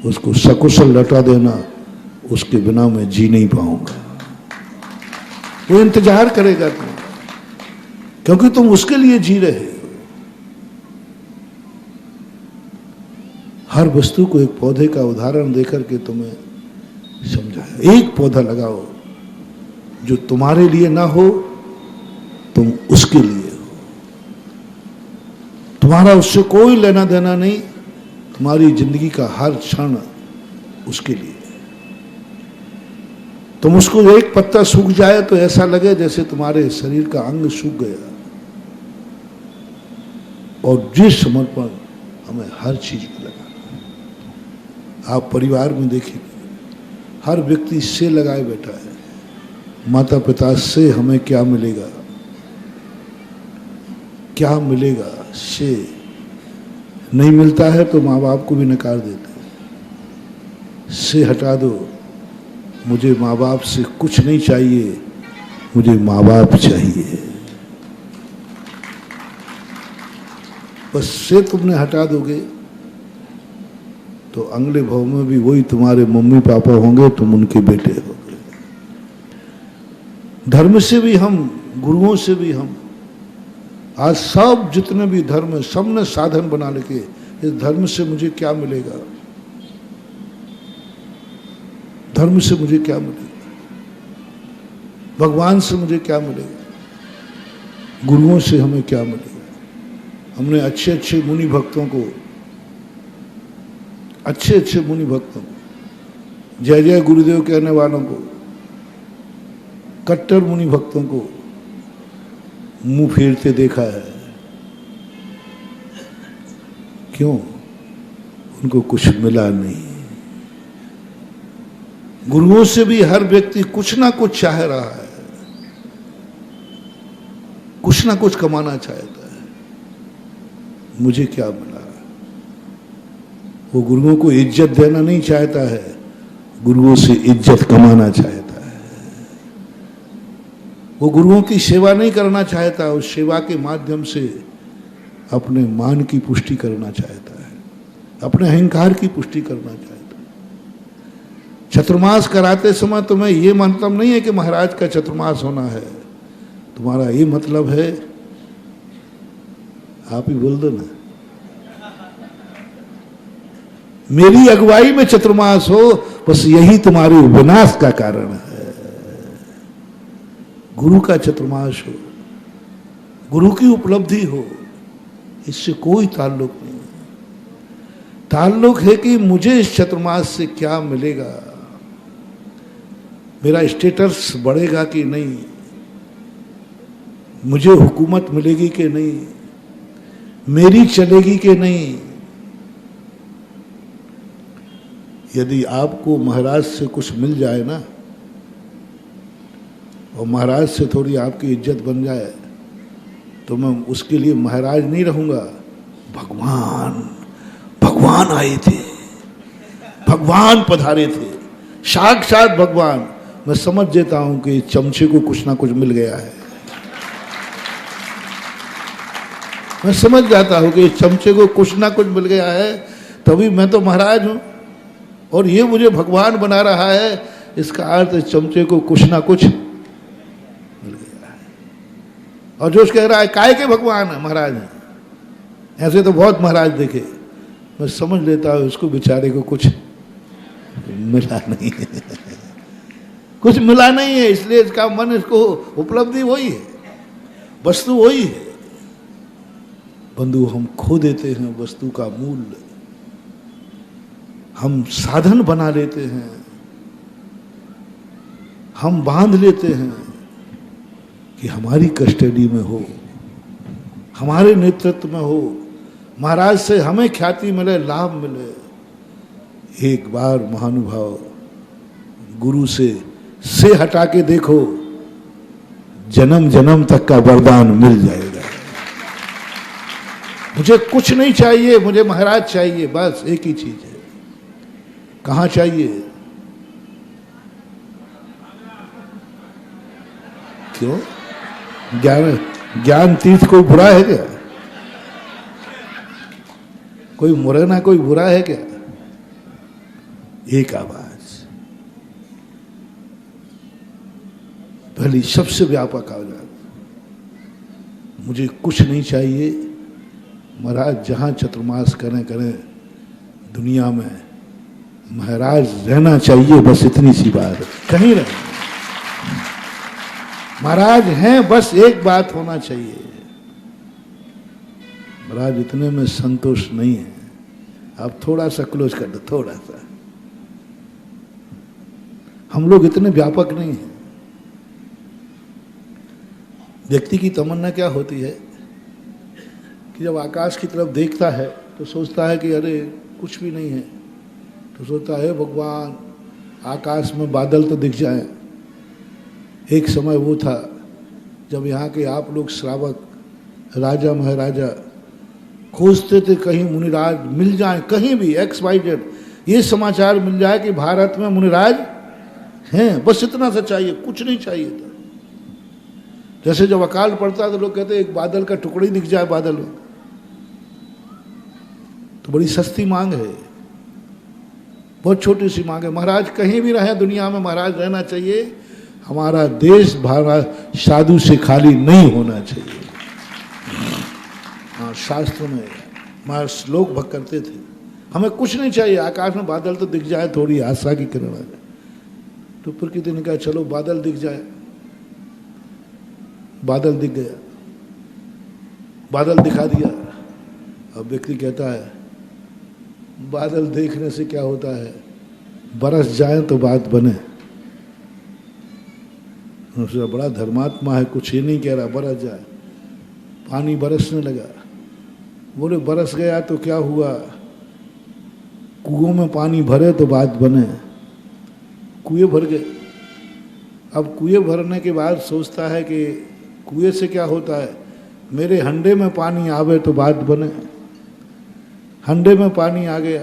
उसको सकुशल लौटा देना, उसके बिना मैं जी नहीं पाऊंगा। वो इंतजार करेगा तुम, क्योंकि तुम उसके लिए जी रहे हो। हर वस्तु को एक पौधे का उदाहरण देकर के तुम्हें समझाया। एक पौधा लगाओ जो तुम्हारे लिए ना हो, तुम उसके लिए हो। तुम्हारा उससे कोई लेना देना नहीं। तुम्हारी जिंदगी का हर क्षण उसके लिए। तुम उसको एक पत्ता सूख जाए तो ऐसा लगे जैसे तुम्हारे शरीर का अंग सूख गया। और जिस समर्पण हमें हर चीज में लगाना। आप परिवार में देखेंगे, हर व्यक्ति से लगाए बैठा है। माता पिता से हमें क्या मिलेगा, क्या मिलेगा, से नहीं मिलता है तो माँ बाप को भी नकार देते हैं। से हटा दो, मुझे माँ बाप से कुछ नहीं चाहिए, मुझे माँ बाप चाहिए। बस से तुमने हटा दोगे तो अगले भाव में भी वही तुम्हारे मम्मी पापा होंगे, तुम उनके बेटे होगे। धर्म से भी हम, गुरुओं से भी हम, आज सब जितने भी धर्म है, सबने साधन बना लेके इस धर्म से मुझे क्या मिलेगा, धर्म से मुझे क्या मिलेगा, भगवान से मुझे क्या मिलेगा, गुरुओं से हमें क्या मिलेगा। हमने अच्छे अच्छे मुनि भक्तों को, अच्छे अच्छे मुनि भक्तों को, जय जय गुरुदेव कहने वालों को, कट्टर मुनि भक्तों को मुंह फेरते देखा है। क्यों? उनको कुछ मिला नहीं। गुरुओं से भी हर व्यक्ति कुछ ना कुछ चाह रहा है, कुछ ना कुछ कमाना चाहता है। मुझे क्या मिला? वो गुरुओं को इज्जत देना नहीं चाहता है, गुरुओं से इज्जत कमाना चाहता है। वो गुरुओं की सेवा नहीं करना चाहता, उस सेवा के माध्यम से अपने मान की पुष्टि करना चाहता है, अपने अहंकार की पुष्टि करना चाहता है। चतुर्मास कराते समय तुम्हें ये मतलब नहीं है कि महाराज का चतुर्मास होना है, तुम्हारा ये मतलब है, आप ही बोल दो ना, मेरी अगुवाई में चतुर्मास हो, बस यही तुम्हारे विनाश का कारण है। गुरु का चतुर्मास हो, गुरु की उपलब्धि हो, इससे कोई ताल्लुक नहीं। ताल्लुक है कि मुझे इस चतुर्मास से क्या मिलेगा, मेरा स्टेटस बढ़ेगा कि नहीं, मुझे हुकूमत मिलेगी कि नहीं, मेरी चलेगी कि नहीं। यदि आपको महाराज से कुछ मिल जाए ना, और महाराज से थोड़ी आपकी इज्जत बन जाए, तो मैं उसके लिए महाराज नहीं रहूंगा, भगवान आए थे, भगवान पधारे थे, साक्षात भगवान। मैं समझ देता हूं कि चमचे को कुछ ना कुछ मिल गया है। मैं समझ जाता हूं कि चमचे को कुछ ना कुछ मिल गया है, तभी मैं तो महाराज हूं और ये मुझे भगवान बना रहा है। इसका अर्थ चमचे को कुछ ना कुछ मिल गया है। और जो कह रहा है काय के भगवान है, महाराज है, ऐसे तो बहुत महाराज देखे। मैं समझ लेता हूं उसको बेचारे को कुछ मिला नहीं है, कुछ मिला नहीं है, इसलिए इसका मन, इसको उपलब्धि वही है, वस्तु वही है। बंधु, हम खो देते हैं वस्तु का मूल्य, हम साधन बना लेते हैं, हम बांध लेते हैं कि हमारी कस्टडी में हो, हमारे नेतृत्व में हो, महाराज से हमें ख्याति मिले, लाभ मिले। एक बार महानुभाव गुरु से हटा के देखो, जन्म जन्म तक का वरदान मिल जाएगा। मुझे कुछ नहीं चाहिए, मुझे महाराज चाहिए, बस एक ही चीज है। कहां चाहिए? क्यों? ज्ञान तीर्थ कोई बुरा है क्या? कोई मुरैना कोई बुरा है क्या? एक आवाज, पहली सबसे व्यापक आवाज, मुझे कुछ नहीं चाहिए, महाराज जहां चतुर्मास करें दुनिया में महाराज रहना चाहिए, बस इतनी सी बात है। कहीं रहे महाराज हैं, बस एक बात होना चाहिए, महाराज इतने में संतोष नहीं है, आप थोड़ा सा क्लोज कर दो, थोड़ा सा। हम लोग इतने व्यापक नहीं हैं। व्यक्ति की तमन्ना क्या होती है कि जब आकाश की तरफ देखता है तो सोचता है कि अरे कुछ भी नहीं है, तो सोचता है भगवान आकाश में बादल तो दिख जाए। एक समय वो था जब यहाँ के आप लोग श्रावक, राजा महाराजा खोजते थे कहीं मुनिराज मिल जाए, कहीं भी XYZ ये समाचार मिल जाए कि भारत में मुनिराज हैं, बस इतना सा चाहिए, कुछ नहीं चाहिए था। जैसे जब अकाल पड़ता तो लोग कहते एक बादल का टुकड़ा ही दिख जाए बादल में, तो बड़ी सस्ती मांग है, बहुत छोटी सी मांग है। महाराज कहीं भी रहे दुनिया में, महाराज रहना चाहिए। हमारा देश भारत साधु से खाली नहीं होना चाहिए। हाँ, शास्त्र में हमारे श्लोक भक्त करते थे, हमें कुछ नहीं चाहिए, आकाश में बादल तो दिख जाए, थोड़ी आशा की किरण आ जाए। तो प्रकृति ने कहा चलो बादल दिख जाए, बादल दिख गया, बादल दिखा दिया। अब व्यक्ति कहता है बादल देखने से क्या होता है, बरस जाए तो बात बने। उसका बड़ा धर्मात्मा है, कुछ ये नहीं कह रहा, बरस जाए। पानी बरसने लगा, बोले बरस गया तो क्या हुआ, कुओं में पानी भरे तो बात बने। कुएं भर गए। अब कुएं भरने के बाद सोचता है कि कुएं से क्या होता है, मेरे हंडे में पानी आवे तो बात बने। हंडे में पानी आ गया,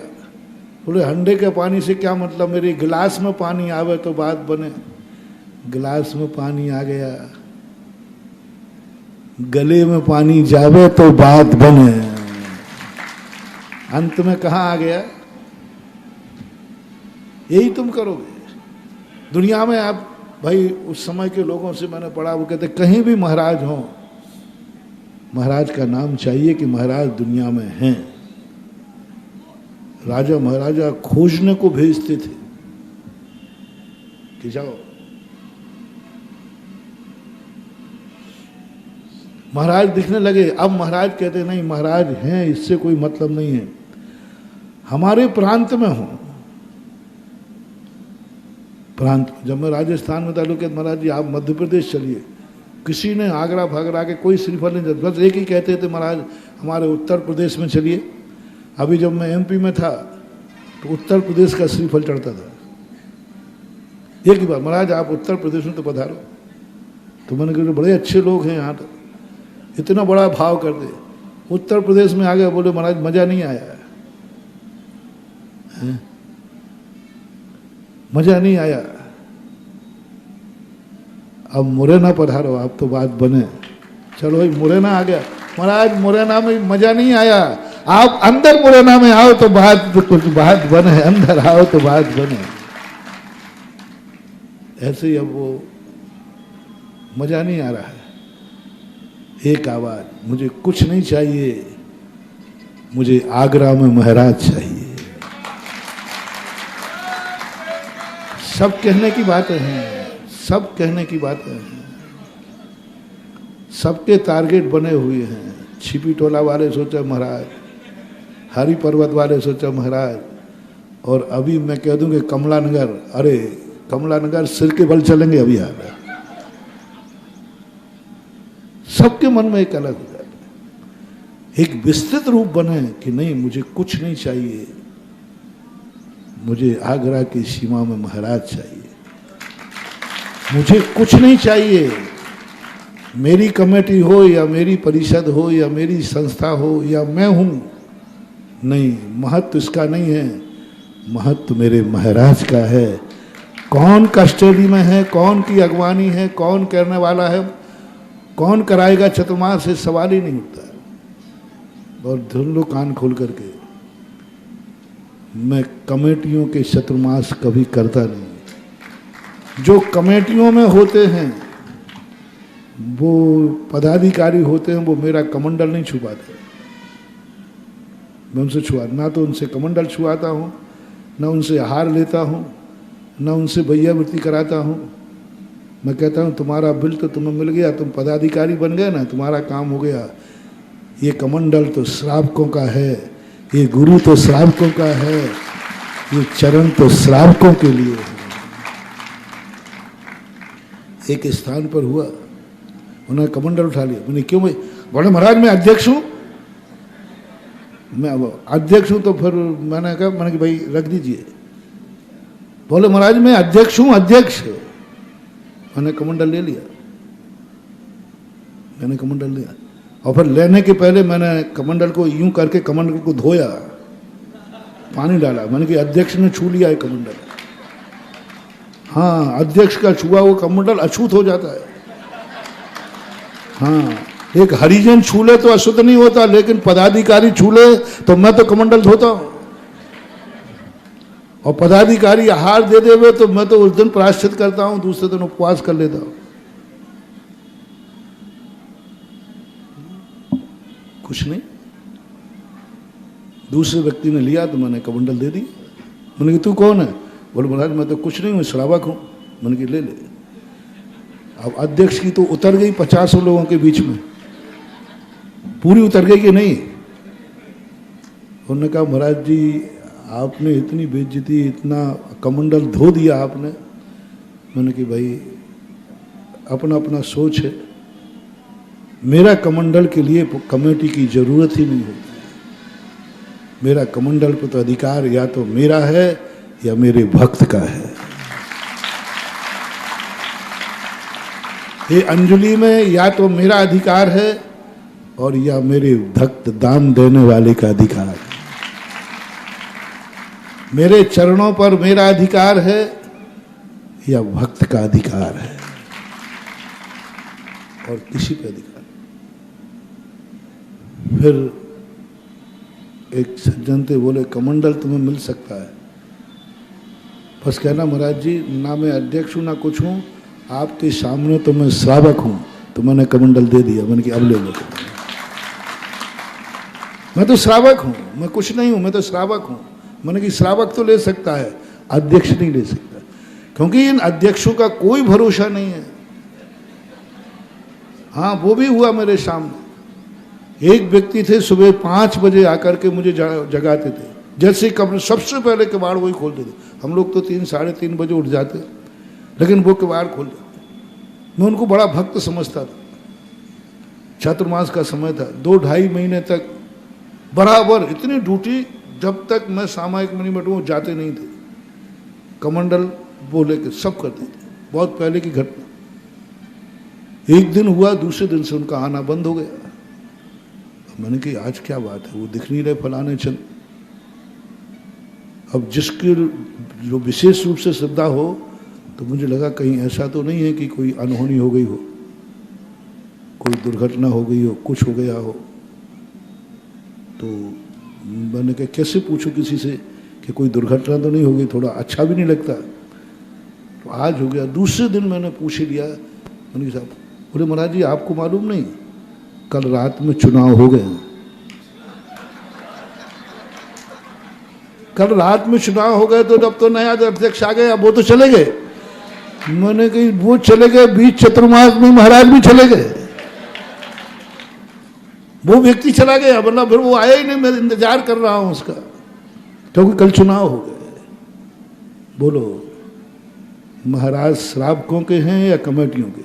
बोले हंडे के पानी से क्या मतलब, मेरे गिलास में पानी आवे तो बात बने। गिलास में पानी आ गया, गले में पानी जावे तो बात बने। अंत में कहाँ आ गया? यही तुम करोगे दुनिया में। आप भाई उस समय के लोगों से मैंने पढ़ा, वो कहते कहीं भी महाराज हो, महाराज का नाम चाहिए कि महाराज दुनिया में हैं। राजा महाराजा खोजने को भेजते थे कि जाओ। महाराज दिखने लगे, अब महाराज कहते नहीं महाराज हैं, इससे कोई मतलब नहीं है, हमारे प्रांत में हो। प्रांत, जब मैं राजस्थान में था लोग कहते महाराज जी आप मध्य प्रदेश चलिए, किसी ने आगरा फागरा के कोई श्रीफल नहीं देता, बस एक ही कहते थे महाराज हमारे उत्तर प्रदेश में चलिए। अभी जब मैं एमपी में था तो उत्तर प्रदेश का श्रीफल चढ़ता था, एक ही बार महाराज आप उत्तर प्रदेश में तो पधारो। तो मैंने कहा बड़े अच्छे लोग हैं यहाँ, तो इतना बड़ा भाव कर दे। उत्तर प्रदेश में आ गए, बोले महाराज मजा नहीं आया है? मजा नहीं आया। अब मुरैना पधारो, आप तो बात बने। चलो भाई मुरैना आ गया, महाराज मुरैना में मजा नहीं आया, आप अंदर मुरैना में आओ तो कुछ बात बने, अंदर आओ तो बात बने। ऐसे ही अब वो मजा नहीं आ रहा है। एक आवाज, मुझे कुछ नहीं चाहिए, मुझे आगरा में महाराज चाहिए। सब कहने की बातें हैं, सब कहने की बातें हैं, सबके टारगेट बने हुए हैं। छिपी टोला वाले सोचा महाराज, हरि पर्वत वाले सोचा महाराज, और अभी मैं कह दूं कि कमला नगर, अरे कमला नगर सिर के बल चलेंगे अभी आ रहा। सबके मन में एक अलग हो जाता है, एक विस्तृत रूप बने कि नहीं मुझे कुछ नहीं चाहिए, मुझे आगरा की सीमा में महाराज चाहिए, मुझे कुछ नहीं चाहिए। मेरी कमेटी हो या मेरी परिषद हो या मेरी संस्था हो या मैं हूं, नहीं, महत्व इसका नहीं है, महत्व मेरे महाराज का है। कौन कस्टडी में है, कौन की अगवानी है, कौन करने वाला है, कौन कराएगा चतुर्मास, से सवाल ही नहीं उठता। और धुन लो कान खोल करके, मैं कमेटियों के चतुर्मास कभी करता नहीं। जो कमेटियों में होते हैं वो पदाधिकारी होते हैं, वो मेरा कमंडल नहीं छुपाते। मैं उनसे ना तो उनसे कमंडल छुआता हूँ, ना उनसे आहार लेता हूँ, ना उनसे भैयावृत्ति कराता हूँ। मैं कहता हूँ तुम्हारा बिल तो तुम्हें मिल गया, तुम पदाधिकारी बन गए ना, तुम्हारा काम हो गया। ये कमंडल तो श्रावकों का है, ये गुरु तो श्रावकों का है, ये चरण तो श्रावकों के लिए है। एक स्थान पर हुआ, उन्होंने कमंडल उठा लिया। मैंने क्यों भाई? बोले महाराज मैं अध्यक्ष हूँ। मैं अध्यक्ष हूँ तो फिर मैंने कहा कि भाई रख दीजिए। बोले महाराज मैं अध्यक्ष हूँ, अध्यक्ष। मैंने कमंडल ले लिया, मैंने कमंडल लिया, और फिर लेने के पहले मैंने कमंडल को यूं करके कमंडल को धोया, पानी डाला। मैंने कहा अध्यक्ष ने छू लिया है कमंडल। हाँ, अध्यक्ष का छुआ वो कमंडल अछूत हो जाता है। हाँ, एक हरिजन छू ले तो अशुद्ध नहीं होता, लेकिन पदाधिकारी छू ले तो मैं तो कमंडल धोता हूं। और पदाधिकारी आहार दे देवे तो मैं तो उस दिन प्रायश्चित करता हूं, दूसरे दिन उपवास कर लेता हूं। कुछ नहीं। दूसरे व्यक्ति ने लिया तो मैंने कमंडल दे दी। मैंने कहा तू कौन है? बोले महाराज मैं तो कुछ नहीं हूं, श्रावक हूं। मैंने कहा ले ले। अब अध्यक्ष की तो उतर गई 50 लोगों के बीच में, पूरी उतर गई कि नहीं? उन्होंने कहा महाराज जी आपने इतनी बेइज्जती, इतना कमंडल धो दिया आपने। मैंने कहा भाई अपना अपना सोच है, मेरा कमंडल के लिए कमेटी की जरूरत ही नहीं होती। मेरा कमंडल पर तो अधिकार या तो मेरा है या मेरे भक्त का है। ये अंजलि में या तो मेरा अधिकार है और या मेरे भक्त दान देने वाले का अधिकार है। मेरे चरणों पर मेरा अधिकार है या भक्त का अधिकार है, और किसी पे अधिकार। फिर एक सज्जन थे, बोले कमंडल तुम्हें मिल सकता है, बस कहना महाराज जी ना मैं अध्यक्ष हूं ना कुछ हूं, आपके सामने तो मैं श्रावक हूं। तो मैंने कमंडल दे दिया। मैंने कहा अब ले लो। मैं तो श्रावक हूं, मैं कुछ नहीं हूं, मैं तो श्रावक हूं। मैंने कि श्रावक तो ले सकता है, अध्यक्ष नहीं ले सकता, क्योंकि इन अध्यक्षों का कोई भरोसा नहीं है। हाँ, वो भी हुआ मेरे सामने। एक व्यक्ति थे, सुबह 5 बजे आकर के मुझे जगाते थे, जैसे कमरे सबसे पहले किवाड़ वही खोलते थे। हम लोग तो 3 साढ़े 3 बजे उठ जाते, लेकिन वो किवाड़ खोल देते। मैं उनको बड़ा भक्त समझता था। चातुर्मास का समय था, 2-2.5 महीने तक बराबर इतनी ड्यूटी, जब तक मैं सामायिक में नहीं बैठूं वो जाते नहीं थे। कमंडल बोले के सब करते थे, बहुत पहले की घटना। एक दिन हुआ, दूसरे दिन से उनका आना बंद हो गया। मैंने कहा आज क्या बात है, वो दिख नहीं रहे फलाने चंद। अब जिसकी जो विशेष रूप से श्रद्धा हो, तो मुझे लगा कहीं ऐसा तो नहीं है कि कोई अनहोनी हो गई हो, कोई दुर्घटना हो गई हो, कुछ हो गया हो। तो मैंने कहा कैसे पूछूं किसी से कि कोई दुर्घटना तो नहीं हो गई, थोड़ा अच्छा भी नहीं लगता। तो आज हो गया। दूसरे दिन मैंने पूछ लिया, मैंने कहा साहब, बोले महाराज जी आपको मालूम नहीं, कल रात में चुनाव हो गए। कल रात में चुनाव हो गए, तो जब तो नया अध्यक्ष आ गए, अब वो तो चले गए। मैंने कही वो चले गए, बीच चतुर्मास में महाराज भी चले गए। वो व्यक्ति चला गया, वरना फिर वो आया ही नहीं। मैं इंतजार कर रहा हूं उसका, क्योंकि कल चुनाव हो गए। बोलो महाराज श्रावकों के हैं या कमेटियों के?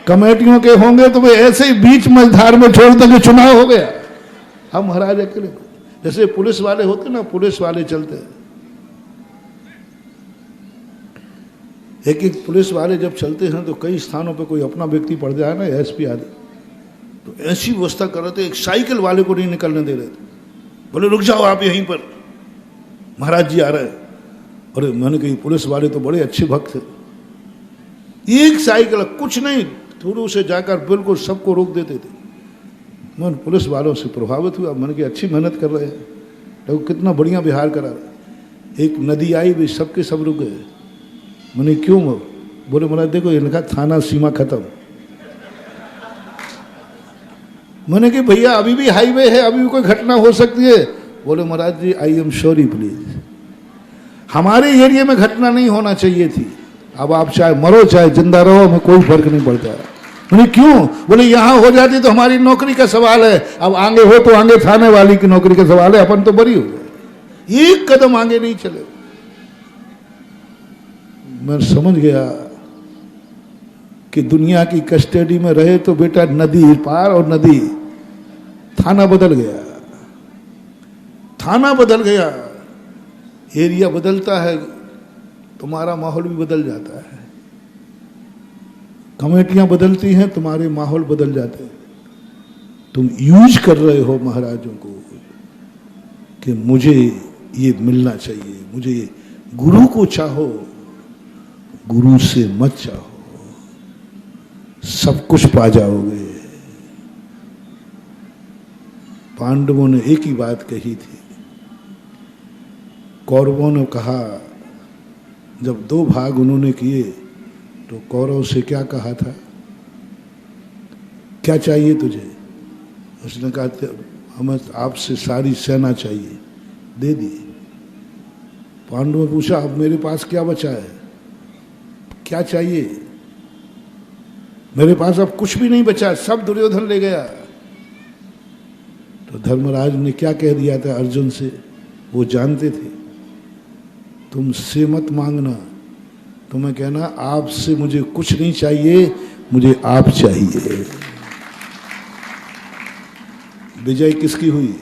कमेटियों के होंगे तो वे ऐसे ही बीच मझधार में छोड़ देंगे, चुनाव हो गया। हम महाराज अकेले, जैसे पुलिस वाले होते ना, पुलिस वाले चलते हैं, एक पुलिस वाले जब चलते हैं तो कई स्थानों पे कोई अपना व्यक्ति पड़ जाए ना, एसपी आदि, तो ऐसी व्यवस्था कर रहे थे, एक साइकिल वाले को नहीं निकलने दे रहे थे। बोले रुक जाओ आप यहीं पर, महाराज जी आ रहे हैं। अरे मैंने कही पुलिस वाले तो बड़े अच्छे भक्त थे, एक साइकिल कुछ नहीं, थोड़ू से जाकर बिल्कुल सबको रोक देते थे। मैं पुलिस वालों से प्रभावित हुआ। मैंने कहा अच्छी मेहनत कर रहे हैं, तो कितना बढ़िया बिहार करा रहे। एक नदी आई भी, सबके सब रुक गए। मैंने क्यों? बोले महाराज देखो ये लिखा थाना सीमा खत्म। मैंने कहा भैया अभी भी हाईवे है, अभी भी कोई घटना हो सकती है। बोले महाराज जी आई एम सॉरी प्लीज, हमारे एरिया में घटना नहीं होना चाहिए थी। अब आप चाहे मरो चाहे जिंदा रहो, हमें कोई फर्क नहीं पड़ता। मैंने क्यों? बोले यहां हो जाती तो हमारी नौकरी का सवाल है, अब आगे हो तो आगे थाने वाली की नौकरी का सवाल है, अपन तो बरी हो गए, एक कदम आगे नहीं चले। मैं समझ गया कि दुनिया की कस्टडी में रहे तो बेटा नदी पार और नदी, थाना बदल गया, थाना बदल गया, एरिया बदलता है, तुम्हारा माहौल भी बदल जाता है। कमेटियां बदलती हैं, तुम्हारे माहौल बदल जाते हैं। तुम यूज कर रहे हो महाराजों को कि मुझे ये मिलना चाहिए, मुझे ये, गुरु को चाहो, गुरु से मत चाहो, सब कुछ पा जाओगे। पांडवों ने एक ही बात कही थी, कौरवों ने कहा, जब 2 भाग उन्होंने किए तो कौरव से क्या कहा था, क्या चाहिए तुझे? उसने कहा हमें आपसे सारी सेना चाहिए, दे दी। पांडवों ने पूछा अब मेरे पास क्या बचा है, क्या चाहिए? मेरे पास अब कुछ भी नहीं बचा, सब दुर्योधन ले गया। तो धर्मराज ने क्या कह दिया था अर्जुन से, वो जानते थे, तुमसे मत मांगना, तुम्हें कहना आपसे मुझे कुछ नहीं चाहिए, मुझे आप चाहिए। विजय किसकी हुई?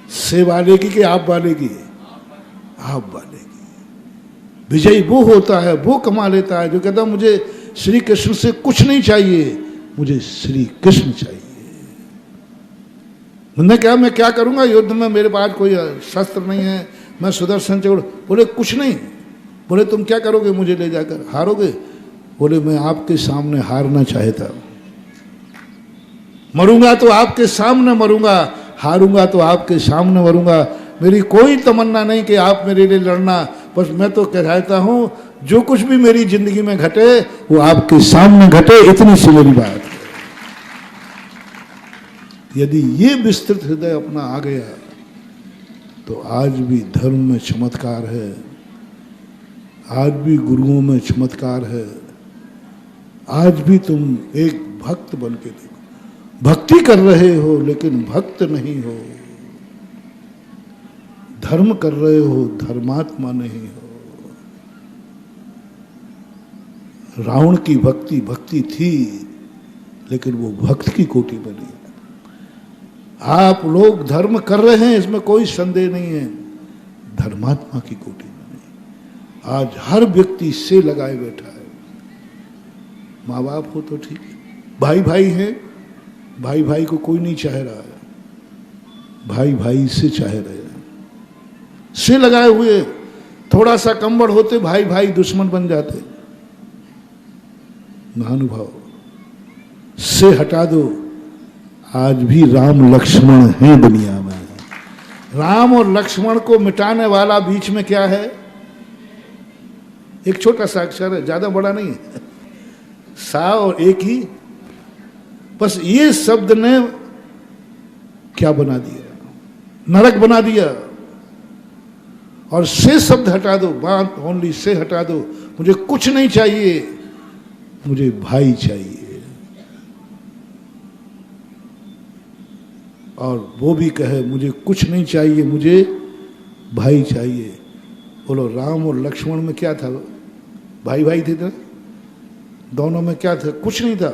से वाले की कि आप वाले की? आप वाले की। विजय वो होता है, वो कमा लेता है जो कहता मुझे श्री कृष्ण से कुछ नहीं चाहिए, मुझे श्री कृष्ण चाहिए। मैंने कहा मैं क्या करूंगा युद्ध में, मेरे पास कोई शस्त्र नहीं है, मैं सुदर्शन चक्र। बोले कुछ नहीं। बोले तुम क्या करोगे मुझे ले जाकर, हारोगे? बोले मैं आपके सामने हारना चाहता हूं, मरूंगा तो आपके सामने मरूंगा, हारूंगा तो आपके सामने मरूंगा। मेरी कोई तमन्ना नहीं कि आप मेरे लिए लड़ना, बस मैं तो कहता हूं जो कुछ भी मेरी जिंदगी में घटे वो आपके सामने घटे, इतनी सी मेरी बात है। यदि ये विस्तृत हृदय अपना आ गया तो आज भी धर्म में चमत्कार है, आज भी गुरुओं में चमत्कार है। आज भी तुम एक भक्त बन के देखो, भक्ति कर रहे हो लेकिन भक्त नहीं हो, धर्म कर रहे हो धर्मात्मा नहीं हो। रावण की भक्ति थी लेकिन वो भक्त की कोटि में नहीं। आप लोग धर्म कर रहे हैं, इसमें कोई संदेह नहीं है, धर्मात्मा की कोटि में नहीं। आज हर व्यक्ति से लगाए बैठा है। माँ बाप हो तो ठीक है, भाई भाई है, भाई भाई को कोई नहीं चाह रहा है, भाई भाई से चाह रहे हैं, से लगाए हुए। थोड़ा सा कंबड़ होते भाई भाई दुश्मन बन जाते। महानुभाव, से हटा दो। आज भी राम लक्ष्मण हैं दुनिया में। राम और लक्ष्मण को मिटाने वाला बीच में क्या है? एक छोटा सा अक्षर है, ज्यादा बड़ा नहीं है, सा और एक ही। बस ये शब्द ने क्या बना दिया? नरक बना दिया। और से शब्द हटा दो, बात ओनली से हटा दो। मुझे कुछ नहीं चाहिए, मुझे भाई चाहिए। और वो भी कहे मुझे कुछ नहीं चाहिए, मुझे भाई चाहिए। बोलो, राम और लक्ष्मण में क्या था? भाई भाई थे ना? दोनों में क्या था? कुछ नहीं था।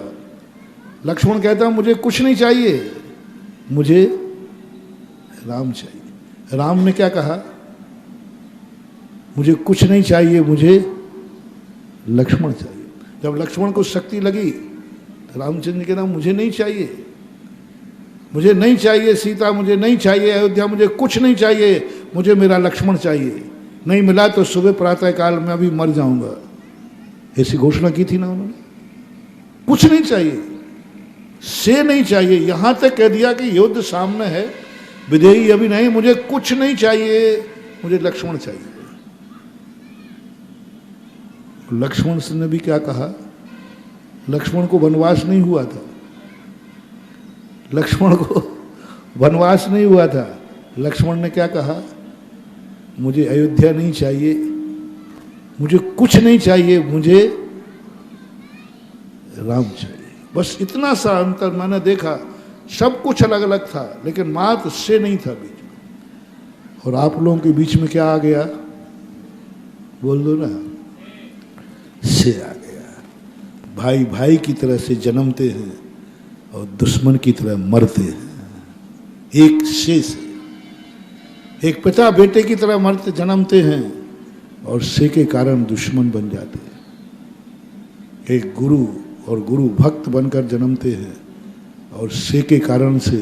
लक्ष्मण कहता मुझे कुछ नहीं चाहिए, मुझे राम चाहिए। राम ने क्या कहा? मुझे कुछ नहीं चाहिए, मुझे लक्ष्मण चाहिए। जब लक्ष्मण को शक्ति लगी तो रामचंद्र ने कहा मुझे नहीं चाहिए, मुझे नहीं चाहिए सीता, मुझे नहीं चाहिए अयोध्या, मुझे कुछ नहीं चाहिए, मुझे मेरा लक्ष्मण चाहिए। नहीं मिला तो सुबह प्रातः काल में अभी मर जाऊंगा, ऐसी घोषणा की थी ना उन्होंने। कुछ नहीं चाहिए, से नहीं चाहिए, यहां तक कह दिया कि युद्ध सामने है, विदेही अभी नहीं, मुझे कुछ नहीं चाहिए, मुझे लक्ष्मण चाहिए। लक्ष्मण ने भी क्या कहा? लक्ष्मण को वनवास नहीं हुआ था, लक्ष्मण को वनवास नहीं हुआ था। लक्ष्मण ने क्या कहा? मुझे अयोध्या नहीं चाहिए, मुझे कुछ नहीं चाहिए, मुझे राम चाहिए। बस इतना सा अंतर मैंने देखा। सब कुछ अलग अलग था लेकिन मात्र से नहीं था बीच में। और आप लोगों के बीच में क्या आ गया? बोल दो ना, से आ गया। भाई भाई की तरह से जन्मते हैं और दुश्मन की तरह मरते हैं। एक से एक पिता बेटे की तरह मरते जन्मते हैं और से के कारण दुश्मन बन जाते हैं। एक गुरु और गुरु भक्त बनकर जन्मते हैं और से के कारण से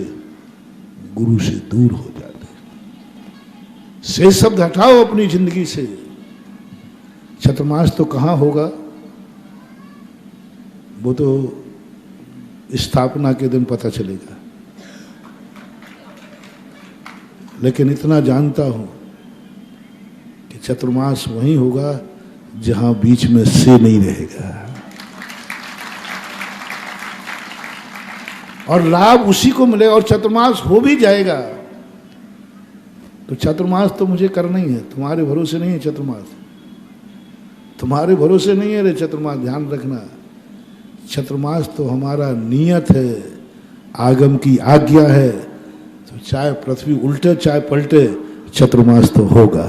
गुरु से दूर हो जाते हैं। से शब्द हटाओ अपनी जिंदगी से। चतुर्मास तो कहाँ होगा? वो तो स्थापना के दिन पता चलेगा। लेकिन इतना जानता हूं कि चतुर्मास वहीं होगा जहां बीच में से नहीं रहेगा, और लाभ उसी को मिलेगा। और चतुर्मास हो भी जाएगा तो चतुर्मास तो मुझे करना ही है, तुम्हारे भरोसे नहीं है चतुर्मास, तुम्हारे भरोसे नहीं है रे चतुर्मास। ध्यान रखना, चतुर्मास तो हमारा नियत है, आगम की आज्ञा है। तो चाहे पृथ्वी उल्टे चाहे पलटे, चतुर्मास तो होगा।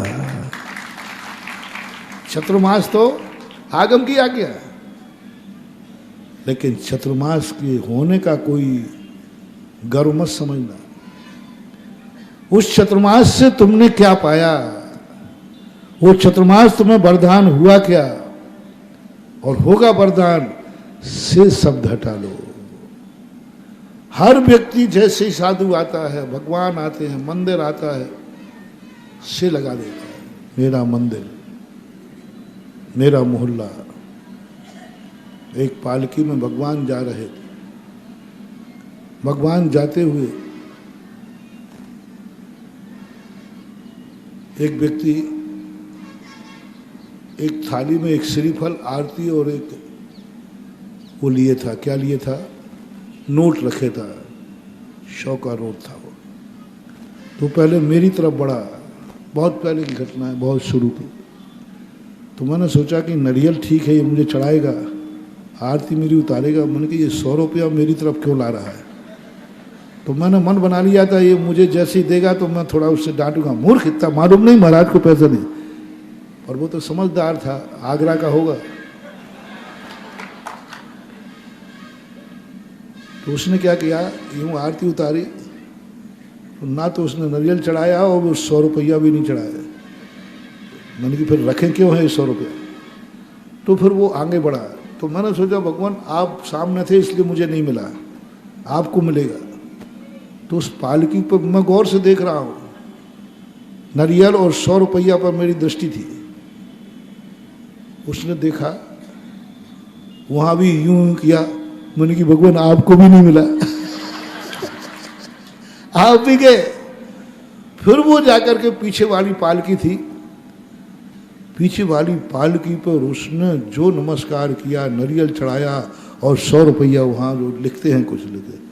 चतुर्मास तो आगम की आज्ञा है। लेकिन चतुर्मास के होने का कोई गर्व मत समझना। उस चतुर्मास से तुमने क्या पाया? वो चतुर्मास तुम्हें वरदान हुआ क्या और होगा वरदान? से शब्द हटा लो। हर व्यक्ति जैसे ही साधु आता है, भगवान आते हैं, मंदिर आता है, से लगा देता है। मेरा मंदिर, मेरा मोहल्ला। एक पालकी में भगवान जा रहे थे। भगवान जाते हुए एक व्यक्ति एक थाली में एक श्रीफल, आरती और एक वो लिए था। क्या लिए था? नोट रखे था, 100 का नोट था वो। तो पहले मेरी तरफ बढ़ा, बहुत पहले की घटना है, बहुत शुरू की। तो मैंने सोचा कि नारियल ठीक है, ये मुझे चढ़ाएगा, आरती मेरी उतारेगा। मैंने कहा ये 100 रुपया मेरी तरफ क्यों ला रहा है। तो मैंने मन बना लिया था ये मुझे जैसे ही देगा तो मैं थोड़ा उससे डांटूंगा, मूर्ख, इतना मालूम नहीं महाराज को पैसा नहीं। और वो तो समझदार था, आगरा का होगा। तो उसने क्या किया, यूँ आरती उतारी, तो ना तो उसने नारियल चढ़ाया और वो 100 रुपया भी नहीं चढ़ाया। मैंने कि फिर रखें क्यों है 100 रुपया। तो फिर वो आगे बढ़ा। तो मैंने सोचा भगवान आप सामने थे इसलिए मुझे नहीं मिला, आपको मिलेगा। तो उस पालकी पर मैं गौर से देख रहा हूँ, नारियल और 100 रुपया पर मेरी दृष्टि थी। उसने देखा, वहाँ भी यूं किया। मैंने कि भगवान आपको भी नहीं मिला, आप भी गए। फिर वो जाकर के पीछे वाली पालकी थी, पीछे वाली पालकी पर उसने जो नमस्कार किया, नारियल चढ़ाया और 100 रुपया वहाँ जो लिखते हैं कुछ लिखे।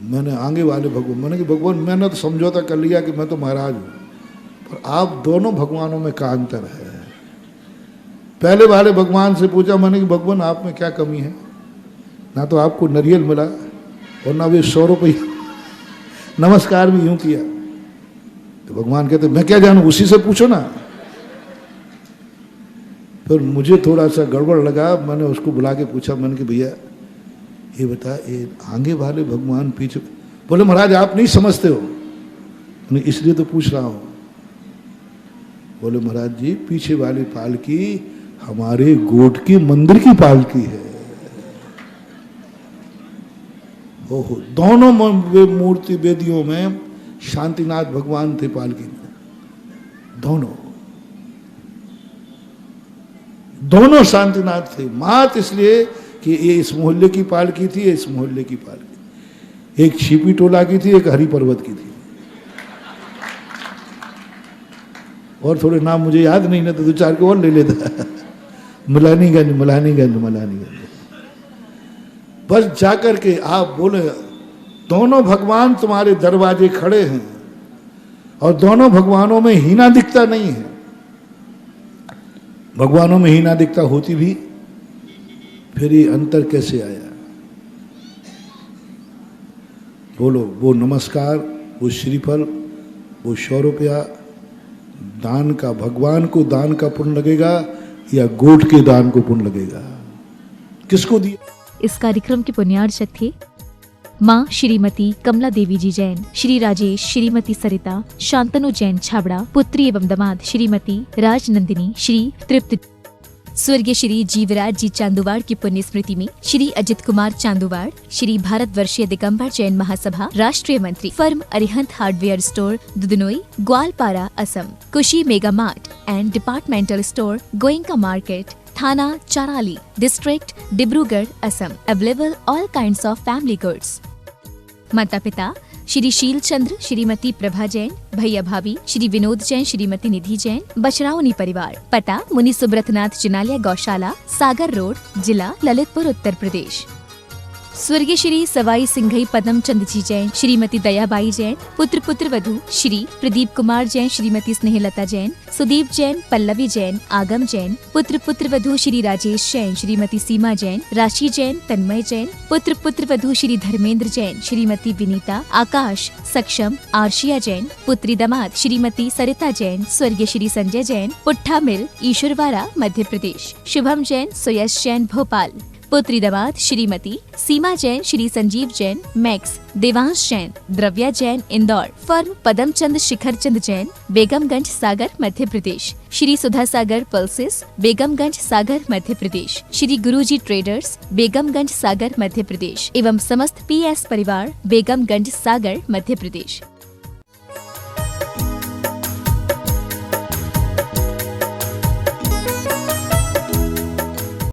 मैंने आगे वाले भगवान, मैंने कि भगवान मैंने तो समझौता कर लिया कि मैं तो महाराज हूँ, पर आप दोनों भगवानों में क्या अंतर है। पहले वाले भगवान से पूछा मैंने कि भगवान आप में क्या कमी है, ना तो आपको नारियल मिला और ना वे 100 रुपया, नमस्कार भी यूं किया। तो भगवान कहते मैं क्या जानूं, उसी से पूछो ना। फिर मुझे थोड़ा सा गड़बड़ लगा, मैंने उसको बुला के पूछा, मैंने कि भैया ये बता, ये आगे वाले भगवान पीछे। बोले महाराज आप नहीं समझते हो, मैंने इसलिए तो पूछ रहा हूं। बोले महाराज जी पीछे वाली पालकी हमारे गोट के मंदिर की पालकी है। ओहो, दोनों मूर्ति वेदियों में शांतिनाथ भगवान थे पालकी में, दोनों शांतिनाथ थे। मात इसलिए कि ये इस मोहल्ले की पालकी थी, इस मोहल्ले की पालकी, एक छिपी टोला की थी, एक हरि पर्वत की थी। और थोड़े नाम मुझे याद नहीं ना, तो 2-4 को और ले लेता। मलानीगंज। बस जाकर के आप बोले दोनों भगवान तुम्हारे दरवाजे खड़े हैं और दोनों भगवानों में हीना दिखता नहीं है। भगवानों में हीना दिखता होती भी फिर ये अंतर कैसे आया। बोलो, वो नमस्कार, वो श्रीफल, वो 100 रुपया दान का, भगवान को दान का पुण्य लगेगा या गोट के दान को पुण्य लगेगा, किसको दिया। इस कार्यक्रम के पुण्यार्चक थे माँ श्रीमती कमला देवी जी जैन, श्री राजेश, श्रीमती सरिता, शांतनु जैन छाबड़ा, पुत्री एवं दामाद श्रीमती राजनंदिनी, श्री तृप्त। स्वर्गीय श्री जीवराज जी चांदुवाड़ की पुण्य स्मृति में श्री अजित कुमार चांदुवाड़, श्री भारतवर्षीय दिगंबर जैन महासभा राष्ट्रीय मंत्री, firm Arihant hardware store Dudnoi, Goalpara, Assam, Kushi mega mart and departmental store Goenka market, थाना Charali, district Dibrugarh, Assam. Available all kinds of family goods. माता पिता श्री शील चंद्र, श्रीमती प्रभा जैन, भैया भाभी श्री विनोद जैन, श्रीमती निधि जैन, बछरावनी परिवार। पता मुनि सुब्रतनाथ जिनालिया गौशाला, सागर रोड, जिला ललितपुर, उत्तर प्रदेश। स्वर्गीय श्री सवाई सिंघई पदम चंद जी जैन, श्रीमती दयाबाई जैन, पुत्र पुत्र वधु श्री प्रदीप कुमार जैन, श्रीमती स्नेहलता जैन, सुदीप जैन, पल्लवी जैन, आगम जैन, पुत्र पुत्र वधु श्री राजेश जैन, श्रीमती सीमा जैन, राशि जैन, तन्मय जैन, पुत्र पुत्र वधु श्री धर्मेंद्र जैन, श्रीमती विनीता, आकाश, सक्षम, आर्शिया जैन, पुत्री दामाद श्रीमती सरिता जैन, स्वर्गीय श्री संजय जैन, पुट्ठा मिल, ईश्वरवाड़ा, मध्य प्रदेश। शुभम जैन, सुयश जैन, भोपाल। पुत्री दामाद श्रीमती सीमा जैन, श्री संजीव जैन, मैक्स, देवांश जैन, द्रव्या जैन, इंदौर। फर्म पदम चंद शिखर चंद जैन, बेगमगंज, सागर, मध्य प्रदेश। श्री सुधा सागर पल्सेस, बेगमगंज, सागर, मध्य प्रदेश। श्री गुरुजी ट्रेडर्स, बेगमगंज, सागर, मध्य प्रदेश एवं समस्त PS परिवार, बेगमगंज, सागर, मध्य प्रदेश।